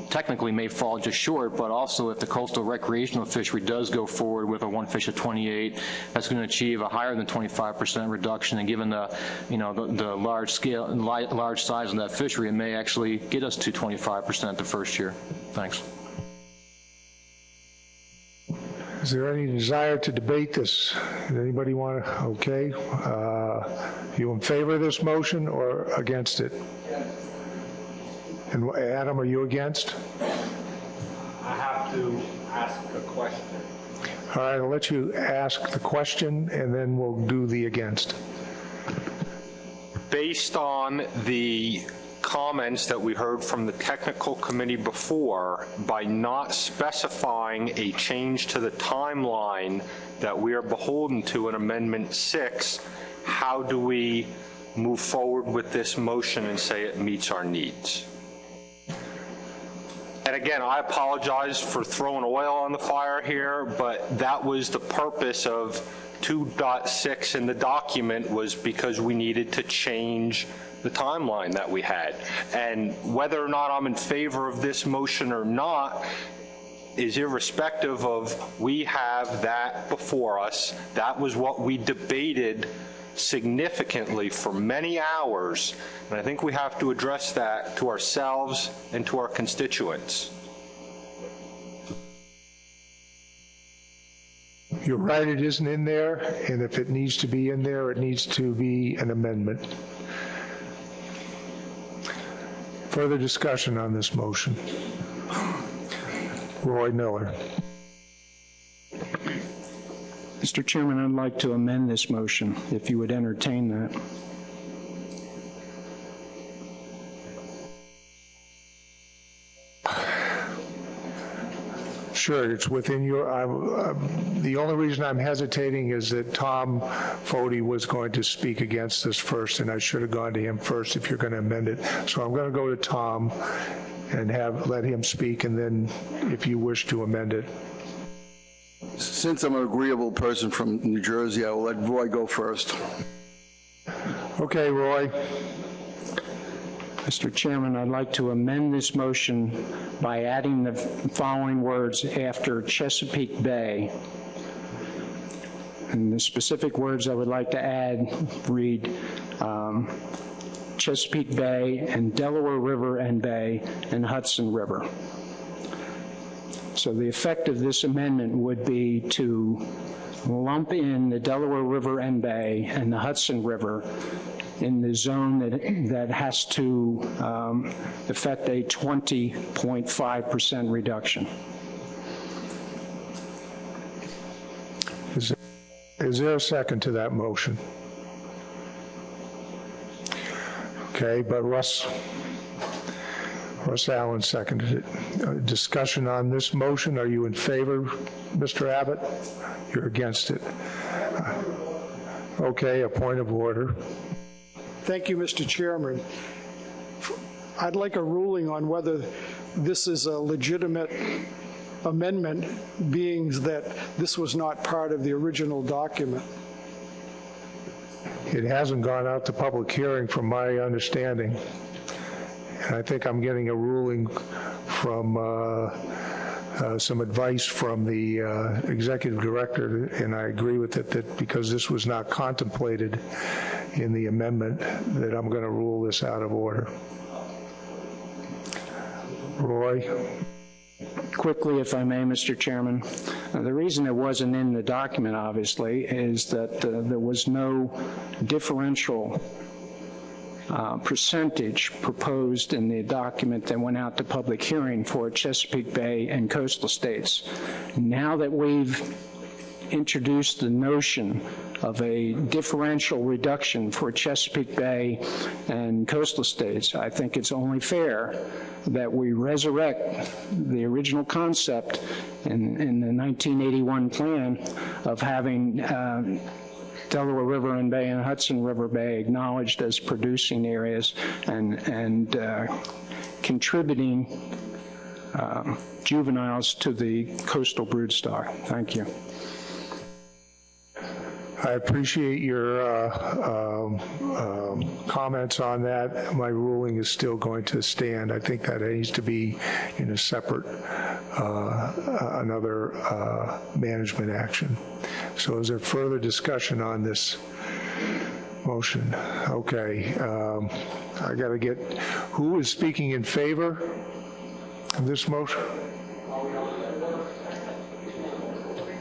technically may fall just short, but also if the coastal recreational fishery does go forward with a one fish of 28, that's going to achieve a higher than 25% reduction, and given the large scale and large size of that fishery, it may actually get us to 25% the first year. Thanks. Is there any desire to debate this? Does anybody want to? Okay. You in favor of this motion or against it? And Adam, are you against? I have to ask a question. All right, I'll let you ask the question, and then we'll do the against. Based on the comments that we heard from the technical committee before, by not specifying a change to the timeline that we are beholden to in Amendment 6, how do we move forward with this motion and say it meets our needs? And again, I apologize for throwing oil on the fire here, but that was the purpose of 2.6 in the document, was because we needed to change the timeline that we had. And whether or not I'm in favor of this motion or not is irrespective of, we have that before us. That was what we debated significantly for many hours, and I think we have to address that to ourselves and to our constituents. You're right, it isn't in there, and if it needs to be in there, it needs to be an amendment. Further discussion on this motion. Roy Miller. Mr. Chairman, I'd like to amend this motion, if you would entertain that. Sure, it's within your, the only reason I'm hesitating is that Tom Foti was going to speak against this first, and I should have gone to him first if you're going to amend it. So I'm going to go to Tom and let him speak, and then if you wish to amend it. Since I'm an agreeable person from New Jersey, I will let Roy go first. Okay, Roy. Mr. Chairman, I'd like to amend this motion by adding the following words after Chesapeake Bay. And the specific words I would like to add read Chesapeake Bay and Delaware River and Bay and Hudson River. So the effect of this amendment would be to lump in the Delaware River and Bay and the Hudson River in the zone that has to affect a 20.5% reduction. Is there a second to that motion? Okay, but Russ Allen seconded it. Discussion on this motion. Are you in favor, Mr. Abbott? You're against it. Okay, a point of order. Thank you, Mr. Chairman. I'd like a ruling on whether this is a legitimate amendment, being that this was not part of the original document. It hasn't gone out to public hearing from my understanding. And I think I'm getting a ruling from some advice from the executive director, and I agree with it, that because this was not contemplated in the amendment, that I'm going to rule this out of order. Roy? Quickly, if I may, Mr. Chairman. The reason it wasn't in the document, obviously, is that there was no differential percentage proposed in the document that went out to public hearing for Chesapeake Bay and coastal states. Now that we've introduced the notion of a differential reduction for Chesapeake Bay and coastal states, I think it's only fair that we resurrect the original concept in the 1981 plan of having Delaware River and Bay and Hudson River Bay acknowledged as producing areas and contributing juveniles to the coastal broodstock. Thank you. I appreciate your comments on that. My ruling is still going to stand. I think that needs to be in a separate, another management action. So is there further discussion on this motion? Okay. I got to get, who is speaking in favor of this motion?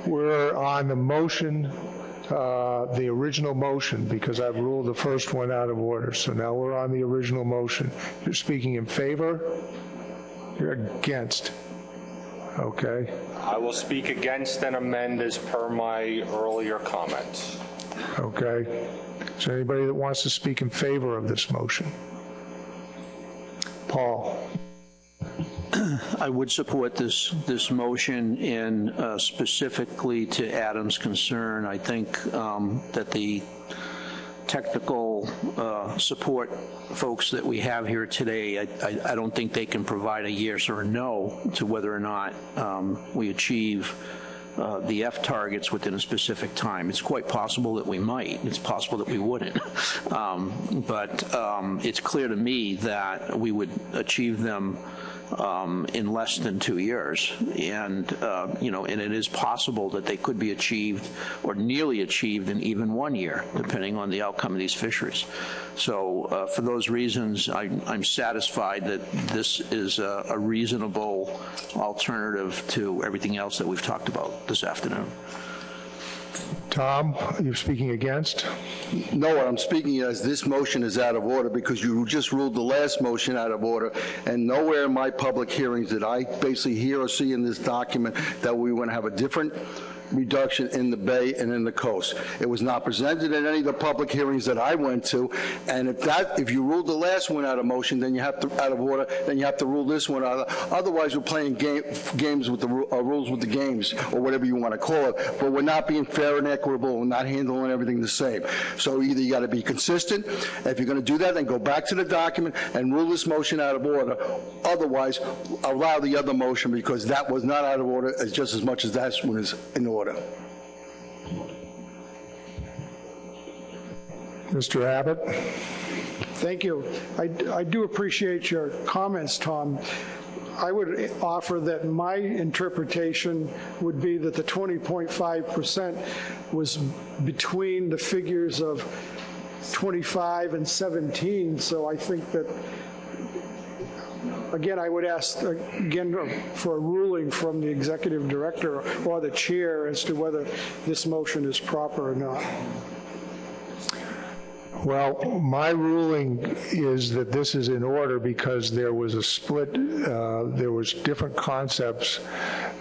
We're on the motion, the original motion, because I've ruled the first one out of order. So now we're on the original motion. You're speaking in favor? You're against? Okay. I will speak against and amend as per my earlier comments. Okay. Is there anybody that wants to speak in favor of this motion? Paul. I would support this motion, and specifically to Adam's concern, I think that the technical support folks that we have here today, I don't think they can provide a yes or a no to whether or not we achieve the F targets within a specific time. It's quite possible that we might. It's possible that we wouldn't. But it's clear to me that we would achieve them in less than 2 years, and and it is possible that they could be achieved or nearly achieved in even 1 year, depending on the outcome of these fisheries. So for those reasons, I'm satisfied that this is a reasonable alternative to everything else that we've talked about this afternoon. Tom, you're speaking against? No, what I'm speaking as this motion is out of order because you just ruled the last motion out of order, and nowhere in my public hearings did I basically hear or see in this document that we want to have a different reduction in the bay and in the coast. It was not presented in any of the public hearings that I went to, and if you ruled the last one out of motion, then you have to out of order, then you have to rule this one out. Otherwise, we're playing games with the rules with the games, or whatever you want to call it. But we're not being fair and equitable. We're not handling everything the same. So either you got to be consistent. If you're going to do that, then go back to the document and rule this motion out of order. Otherwise, allow the other motion because that was not out of order as just as much as that one is in order. Mr. Abbott? Thank you. I do appreciate your comments, Tom. I would offer that my interpretation would be that the 20.5% was between the figures of 25 and 17, so I think that again, I would ask again for a ruling from the executive director or the chair as to whether this motion is proper or not. Well, my ruling is that this is in order because there was a split, there was different concepts.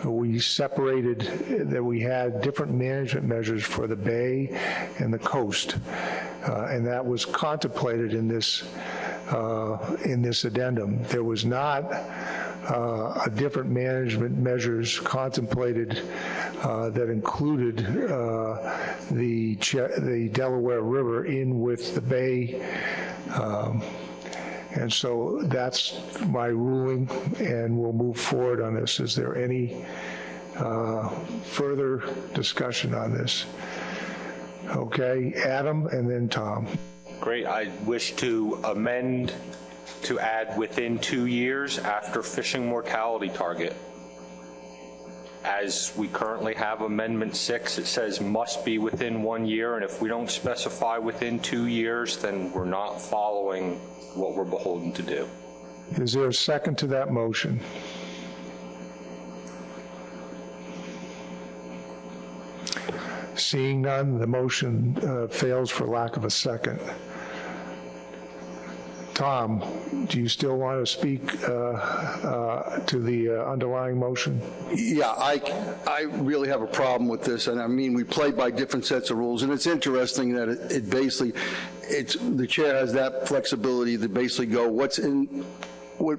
We separated that we had different management measures for the bay and the coast, and that was contemplated in this addendum. There was not a different management measures contemplated that included the Delaware River in with the bay, and so that's my ruling, and we'll move forward on this. Is there any further discussion on this? Okay, Adam and then Tom. Great. I wish to amend to add within 2 years after fishing mortality target. As we currently have Amendment 6, it says must be within 1 year, and if we don't specify within 2 years, then we're not following what we're beholden to do. Is there a second to that motion? Seeing none, the motion fails for lack of a second. Tom, do you still want to speak to the underlying motion? Yeah, I really have a problem with this, and I mean, we play by different sets of rules, and it's interesting that it basically, the chair has that flexibility to basically go what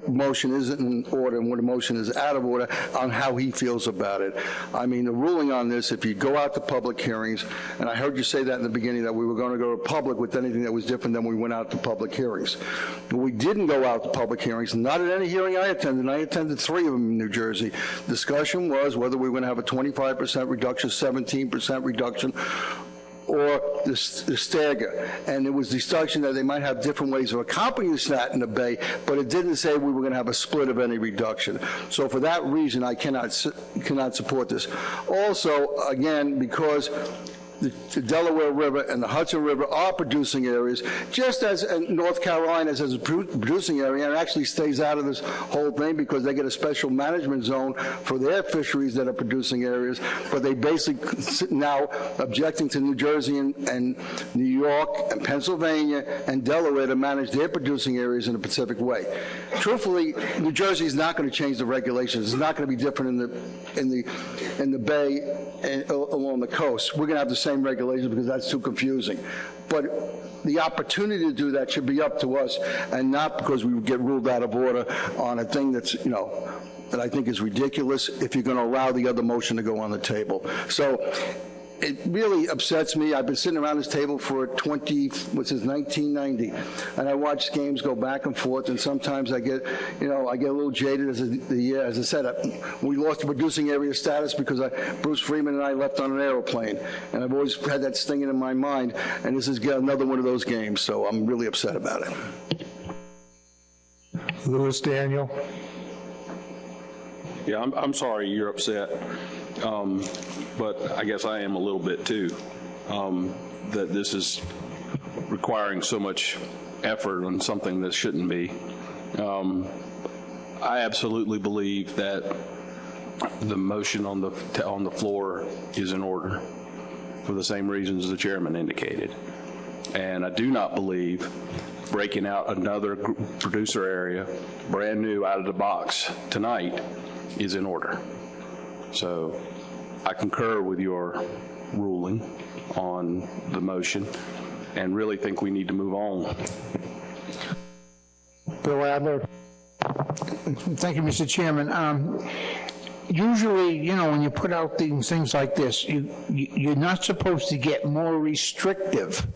motion isn't in order and what motion is out of order on how he feels about it. I mean, the ruling on this, if you go out to public hearings, and I heard you say that in the beginning, that we were going to go to public with anything that was different than we went out to public hearings. But we didn't go out to public hearings, not at any hearing I attended, and I attended 3 of them in New Jersey. Discussion was whether we were going to have a 25% reduction, 17% reduction, or the stagger. And it was discussion that they might have different ways of accomplishing that in the bay, but it didn't say we were going to have a split of any reduction. So for that reason, I cannot support this. Also, again, because the Delaware River and the Hudson River are producing areas, just as North Carolina is a producing area and actually stays out of this whole thing because they get a special management zone for their fisheries that are producing areas, but they basically now objecting to New Jersey and New York and Pennsylvania and Delaware to manage their producing areas in a Pacific way. Truthfully, New Jersey is not going to change the regulations. It's not going to be different in the bay and along the coast. We're going to have the same regulations because that's too confusing. But the opportunity to do that should be up to us, and not because we would get ruled out of order on a thing that's, that I think is ridiculous if you're going to allow the other motion to go on the table. So it really upsets me. I've been sitting around this table for 1990, and I watch games go back and forth, and sometimes I get a little jaded as I said, we lost the producing area status because Bruce Freeman and I left on an airplane, and I've always had that stinging in my mind, and this is another one of those games, so I'm really upset about it. Louis Daniel. Yeah, I'm sorry you're upset, but I guess I am a little bit too, that this is requiring so much effort on something that shouldn't be. I absolutely believe that the motion on the floor is in order for the same reasons the chairman indicated. And I do not believe breaking out another producer area, brand new out of the box tonight, is in order. So I concur with your ruling on the motion and really think we need to move on. Bill Adler. Thank you, Mr. Chairman. Usually, when you put out things like this, you're not supposed to get more restrictive.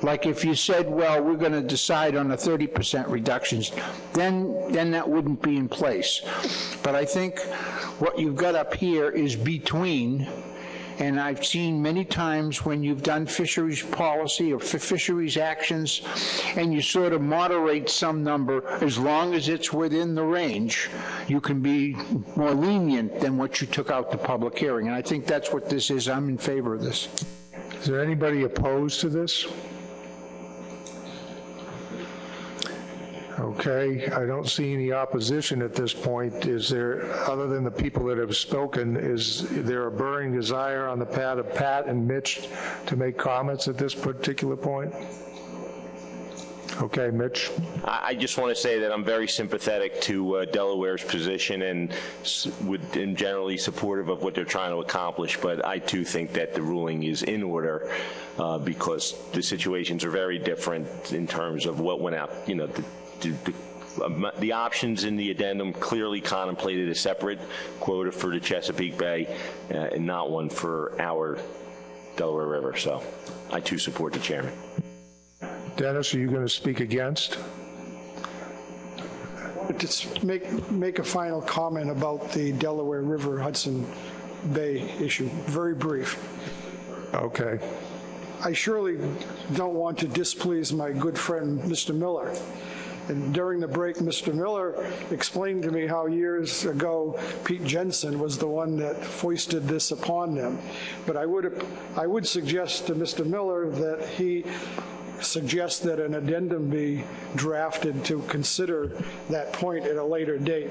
Like if you said, well, we're going to decide on a 30% reductions, then that wouldn't be in place. But I think what you've got up here is between, and I've seen many times when you've done fisheries policy or fisheries actions, and you sort of moderate some number, as long as it's within the range, you can be more lenient than what you took out the public hearing. And I think that's what this is. I'm in favor of this. Is there anybody opposed to this? Okay, I don't see any opposition at this point. Is there, other than the people that have spoken, is there a burning desire on the part of Pat and Mitch to make comments at this particular point? Okay, Mitch. I just want to say that I'm very sympathetic to Delaware's position and generally supportive of what they're trying to accomplish, but I too think that the ruling is in order because the situations are very different in terms of what went out, the options in the addendum clearly contemplated a separate quota for the Chesapeake Bay and not one for our Delaware River. So I too support the chairman. Dennis, are you going to speak against? Just make a final comment about the Delaware River Hudson Bay issue. Very brief. Okay. I surely don't want to displease my good friend, Mr. Miller. And during the break, Mr. Miller explained to me how years ago Pete Jensen was the one that foisted this upon them. But I would suggest to Mr. Miller that he suggest that an addendum be drafted to consider that point at a later date.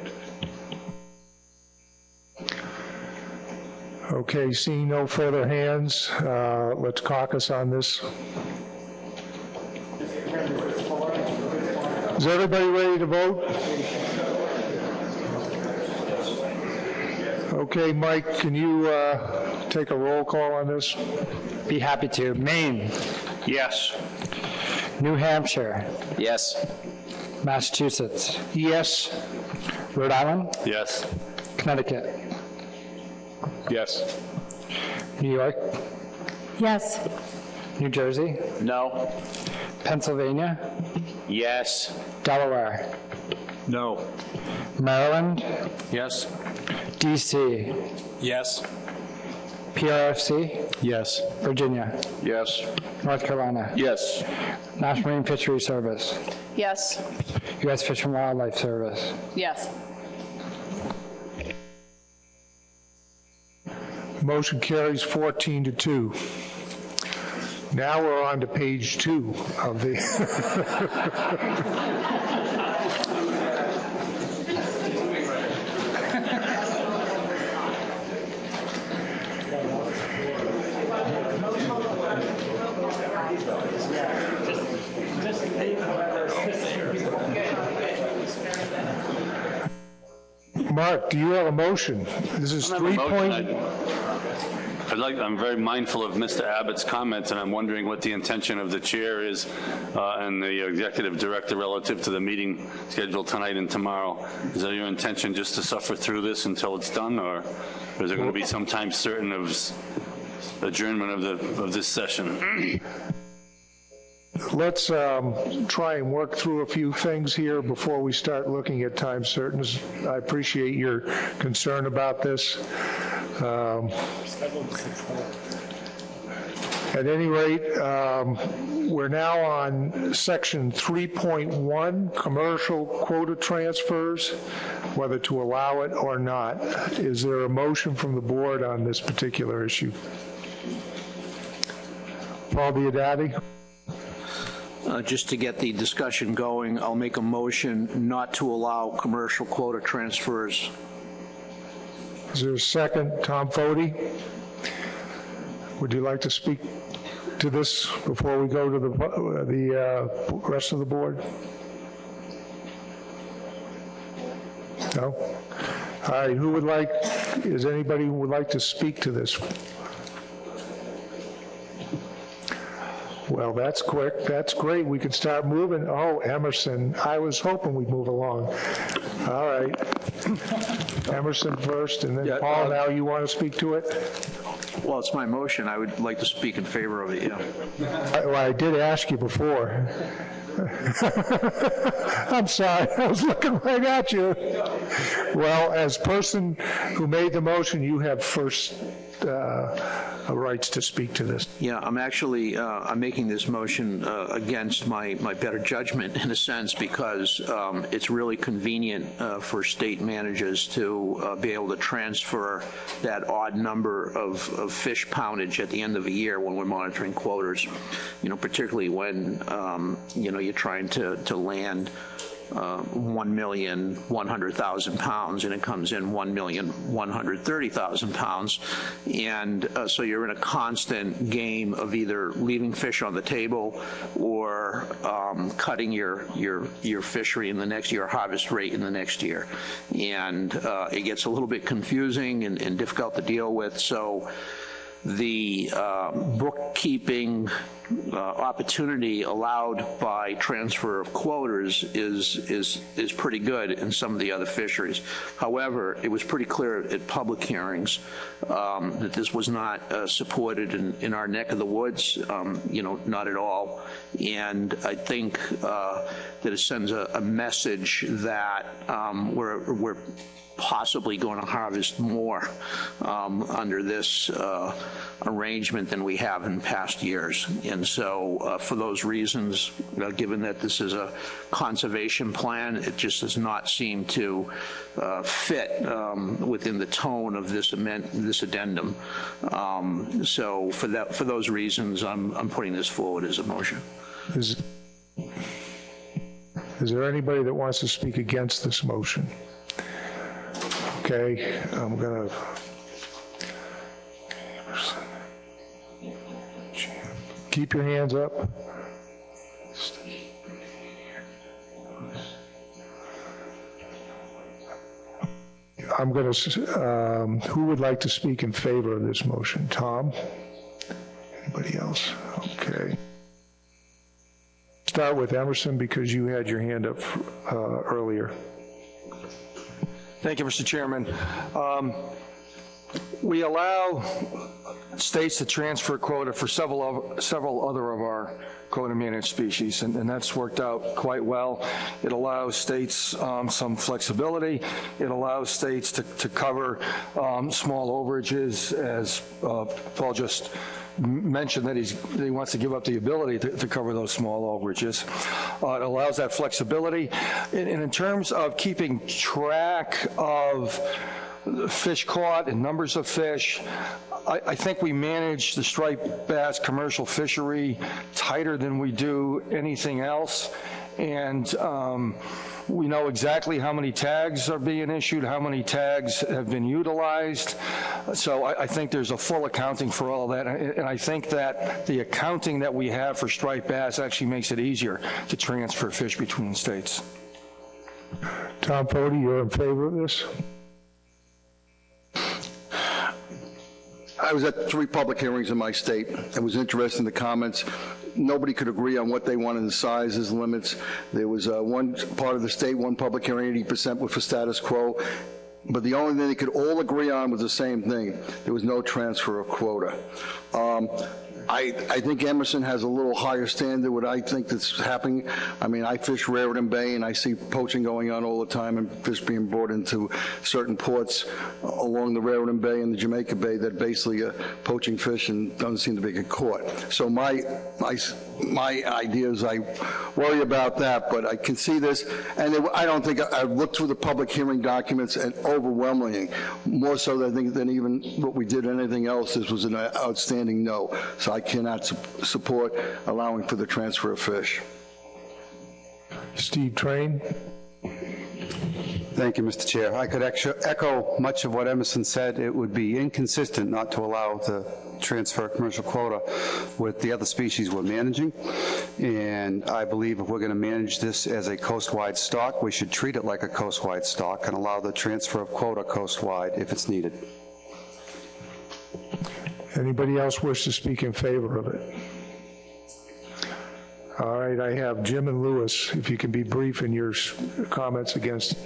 Okay, seeing no further hands, let's caucus on this. Is everybody ready to vote? Okay, Mike, can you take a roll call on this? Be happy to. Maine. Yes. New Hampshire. Yes. Massachusetts. Yes. Rhode Island. Yes. Connecticut. Yes. New York. Yes. New Jersey. No. Pennsylvania. Yes. Delaware. No. Maryland. Yes. DC. Yes. PRFC. Yes. Virginia. Yes. North Carolina. Yes. National Marine Fisheries Service. Yes. U.S. Fish and Wildlife Service. Yes. Motion carries 14-2. Now we're on to page 2 of the... Mark, do you have a motion? This is 3 point... I'm very mindful of Mr. Abbott's comments, and I'm wondering what the intention of the chair is and the executive director relative to the meeting scheduled tonight and tomorrow. Is that your intention just to suffer through this until it's done, or is there going to be some time certain of adjournment of this session. Let's try and work through a few things here before we start looking at time certains. I appreciate your concern about this. At any rate, we're now on section 3.1, commercial quota transfers, whether to allow it or not. Is there a motion from the board on this particular issue? Paul Diodati? Just to get the discussion going, I'll make a motion not to allow commercial quota transfers. Is there a second? Tom Foti? Would you like to speak to this before we go to the rest of the board? No? All right, who would like, is anybody who would like to speak to this? Well, that's quick. That's great. We can start moving. Oh, Emerson. I was hoping we'd move along. All right. Emerson first, and then Paul, now you want to speak to it? Well, it's my motion. I would like to speak in favor of it, yeah. I did ask you before. I'm sorry. I was looking right at you. Well, as person who made the motion, you have first rights to speak to this. Yeah, I'm actually I'm making this motion against my better judgment in a sense because it's really convenient for state managers to be able to transfer that odd number of fish poundage at the end of a year when we're monitoring quotas. You know, particularly when you know, you're trying to land 1,100,000 pounds and it comes in 1,130,000 pounds, and so you're in a constant game of either leaving fish on the table or cutting your fishery in the next year, harvest rate in the next year, and it gets a little bit confusing and difficult to deal with. So the bookkeeping opportunity allowed by transfer of quotas is pretty good in some of the other fisheries. However, it was pretty clear at public hearings that this was not supported in our neck of the woods, you know, not at all. And I think that it sends a message that we're possibly going to harvest more under this arrangement than we have in past years. And so for those reasons, given that this is a conservation plan, it just does not seem to fit within the tone of this addendum. So for those reasons, I'm putting this forward as a motion. Is there anybody that wants to speak against this motion? Okay, I'm going to keep your hands up. I'm going to, who would like to speak in favor of this motion? Tom? Anybody else? Okay. Start with Emerson because you had your hand up earlier. Thank you, Mr. Chairman. We allow states to transfer quota for several other of our quota managed species, and that's worked out quite well. It allows states some flexibility. It allows states to cover small overages, as Paul just mentioned that he wants to give up the ability to cover those small overages. It allows that flexibility. And in terms of keeping track of fish caught and numbers of fish, I think we manage the striped bass commercial fishery tighter than we do anything else. And we know exactly how many tags are being issued, how many tags have been utilized. So I think there's a full accounting for all that. And I think that the accounting that we have for striped bass actually makes it easier to transfer fish between states. Tom Foti, you're in favor of this? I was at 3 public hearings in my state. I was interested in the comments. Nobody could agree on what they wanted, the sizes, limits. There was one part of the state, one public hearing, 80% were for status quo. but the only thing they could all agree on was the same thing. There was no transfer of quota. I think Emerson has a little higher standard what I think that's happening. I mean, I fish Raritan Bay, and I see poaching going on all the time and fish being brought into certain ports along the Raritan Bay and the Jamaica Bay that basically are poaching fish and don't seem to be get caught. So my idea is I worry about that, but I can see this, and I don't think I've looked through the public hearing documents, and overwhelmingly, more so than I think than even what we did anything else, this was an outstanding no. So I cannot support allowing for the transfer of fish. Steve Train. Thank you, Mr. Chair. I could echo much of what Emerson said. It would be inconsistent not to allow the transfer of commercial quota with the other species we're managing. And I believe if we're going to manage this as a coastwide stock, we should treat it like a coastwide stock and allow the transfer of quota coastwide if it's needed. Anybody else wish to speak in favor of it? All right, I have Jim and Lewis, if you can be brief in your comments against.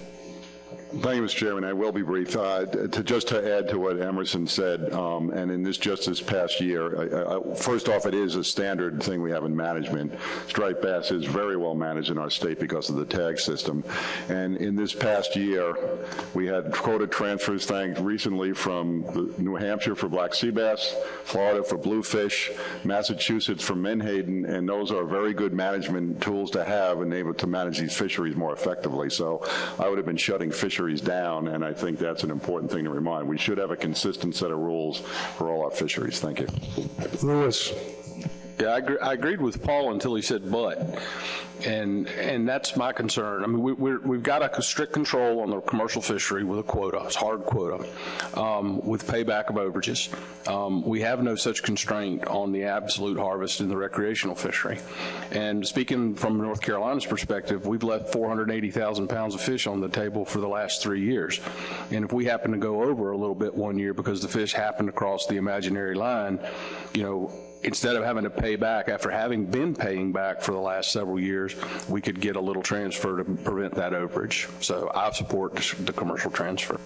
Thank you, Mr. Chairman. I will be brief. Just to add to what Emerson said, and in this past year, first off, it is a standard thing we have in management. Striped bass is very well managed in our state because of the tag system. And in this past year, we had quota transfers, recently from New Hampshire for black sea bass, Florida for bluefish, Massachusetts for menhaden, and those are very good management tools to have and able to manage these fisheries more effectively. So I would have been shutting fisheries down, and I think that's an important thing to remind. We should have a consistent set of rules for all our fisheries. Thank you. Lewis. Yeah, I agreed with Paul until he said but. And that's my concern. I mean, we've got a strict control on the commercial fishery with a quota. It's hard quota with payback of overages. We have no such constraint on the absolute harvest in the recreational fishery. And speaking from North Carolina's perspective, we've left 480,000 pounds of fish on the table for the last 3 years. And if we happen to go over a little bit one year because the fish happened to cross the imaginary line, instead of having to pay back after having been paying back for the last several years, we could get a little transfer to prevent that overage. So I support the commercial transfer.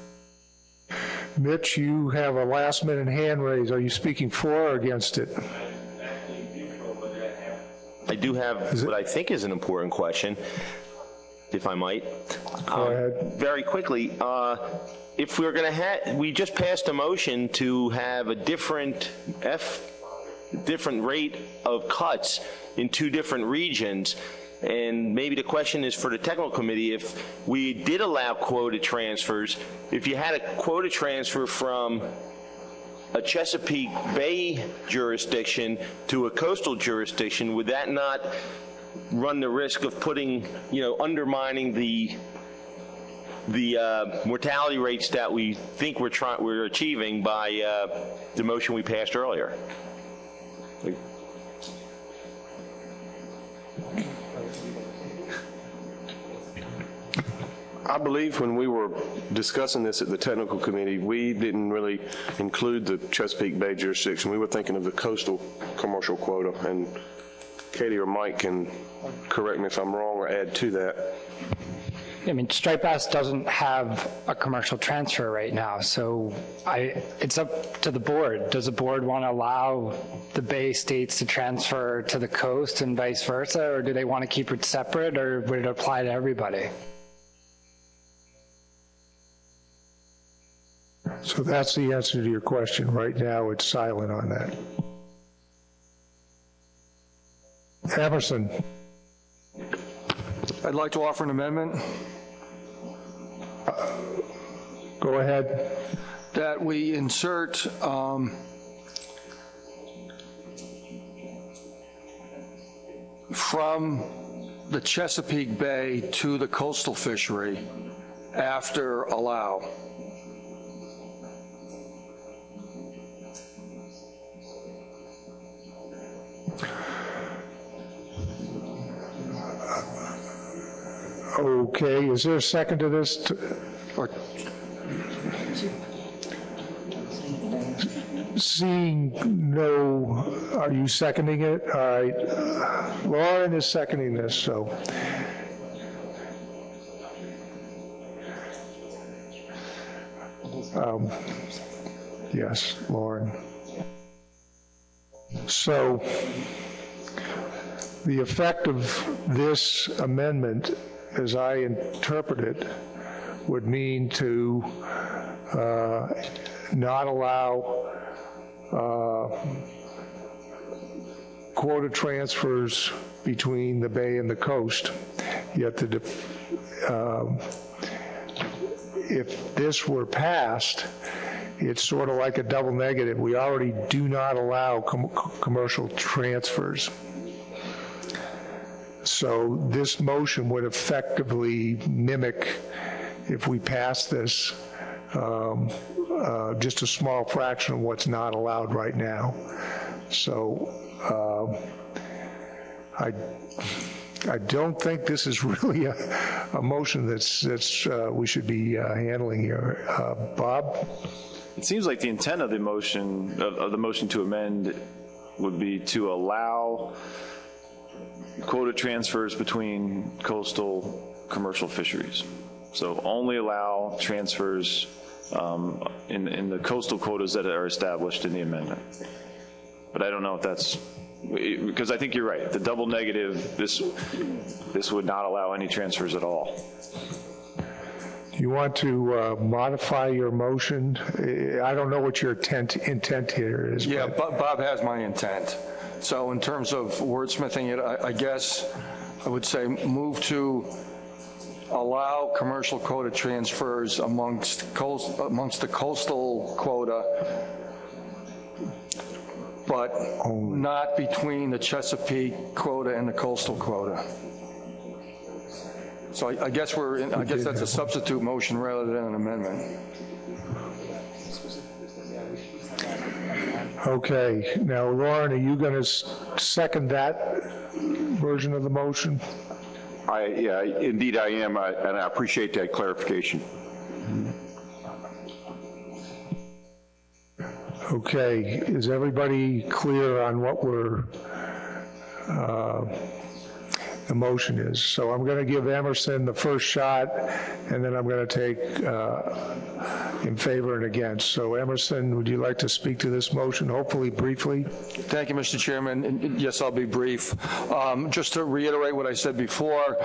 Mitch, you have a last-minute hand raise. Are you speaking for or against it? I do have what I think is an important question, if I might. Go ahead. Very quickly, if we're going to we just passed a motion to have a different rate of cuts in 2 different regions, and maybe the question is for the technical committee, if we did allow quota transfers, if you had a quota transfer from a Chesapeake Bay jurisdiction to a coastal jurisdiction, would that not run the risk of undermining the mortality rates that we think we're achieving by the motion we passed earlier? I believe when we were discussing this at the technical committee, we didn't really include the Chesapeake Bay jurisdiction. We were thinking of the coastal commercial quota, and Katie or Mike can correct me if I'm wrong or add to that. I mean, striped bass doesn't have a commercial transfer right now, so it's up to the board. Does the board want to allow the Bay states to transfer to the coast and vice versa, or do they want to keep it separate, or would it apply to everybody? So that's the answer to your question. Right now, it's silent on that. Emerson. I'd like to offer an amendment. Go ahead. That we insert from the Chesapeake Bay to the coastal fishery after allow. Okay, is there a second to this? Seeing no, are you seconding it? All right, Lauren is seconding this, so. Yes, Lauren. So the effect of this amendment, as I interpret it, would mean to not allow quota transfers between the bay and the coast, yet if this were passed, it's sort of like a double negative. We already do not allow commercial transfers. So this motion would effectively mimic, if we pass this, just a small fraction of what's not allowed right now. So I don't think this is really a motion that's we should be handling here. Bob? It seems like the intent of the motion to amend would be to allow quota transfers between coastal commercial fisheries. So only allow transfers in the coastal quotas that are established in the amendment. But I don't know if that's, because I think you're right. The double negative, this would not allow any transfers at all. You want to modify your motion? I don't know what your intent here is. Yeah, Bob has my intent. So in terms of wordsmithing it, I guess I would say move to allow commercial quota transfers amongst the coastal quota, but not between the Chesapeake quota and the coastal quota. So I guess that's a substitute motion rather than an amendment. Okay. Now, Lauren, are you going to second that version of the motion? Yeah, indeed I am, and I appreciate that clarification. Okay. Is everybody clear on what the motion is? So I'm going to give Emerson the first shot, and then I'm going to take in favor and against. So Emerson, would you like to speak to this motion, hopefully briefly? Thank you, Mr. Chairman. And yes, I'll be brief. Just to reiterate what I said before,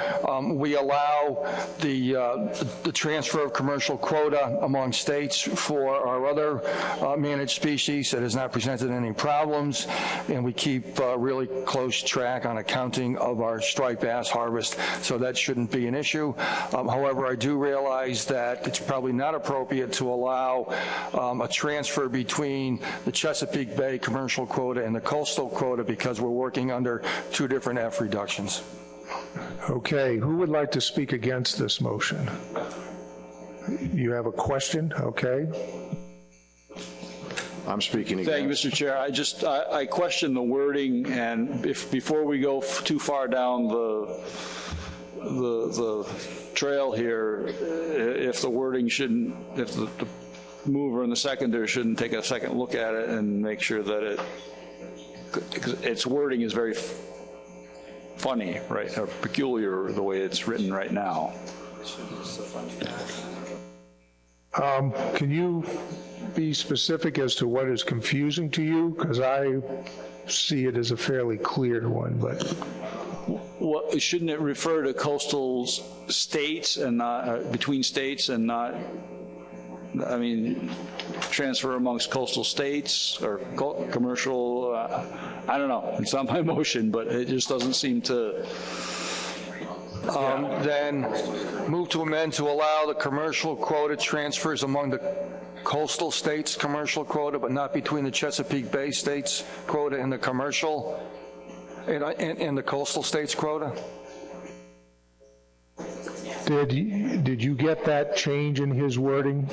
we allow the transfer of commercial quota among states for our other managed species that has not presented any problems, and we keep really close track on accounting of our striped bass harvest, so that shouldn't be an issue. However, I do realize that it's probably not appropriate to allow a transfer between the Chesapeake Bay commercial quota and the coastal quota because we're working under two different F reductions. Okay, who would like to speak against this motion? You have a question? Okay. I'm speaking again. Thank you, Mr. Chair. I question the wording, and before we go too far down the trail here, if the wording shouldn't, if the mover and the seconder shouldn't take a second look at it and make sure that its wording is very funny, right, or peculiar the way it's written right now. Can you be specific as to what is confusing to you? Because I see it as a fairly clear one, but... Well, shouldn't it refer to coastal states and not, between states and not, I mean, transfer amongst coastal states or commercial, I don't know. It's not my motion, but it just doesn't seem to... Then move to amend to allow the commercial quota transfers among the coastal states commercial quota, but not between the Chesapeake Bay states quota and the commercial and the coastal states quota. Did you get that change in his wording?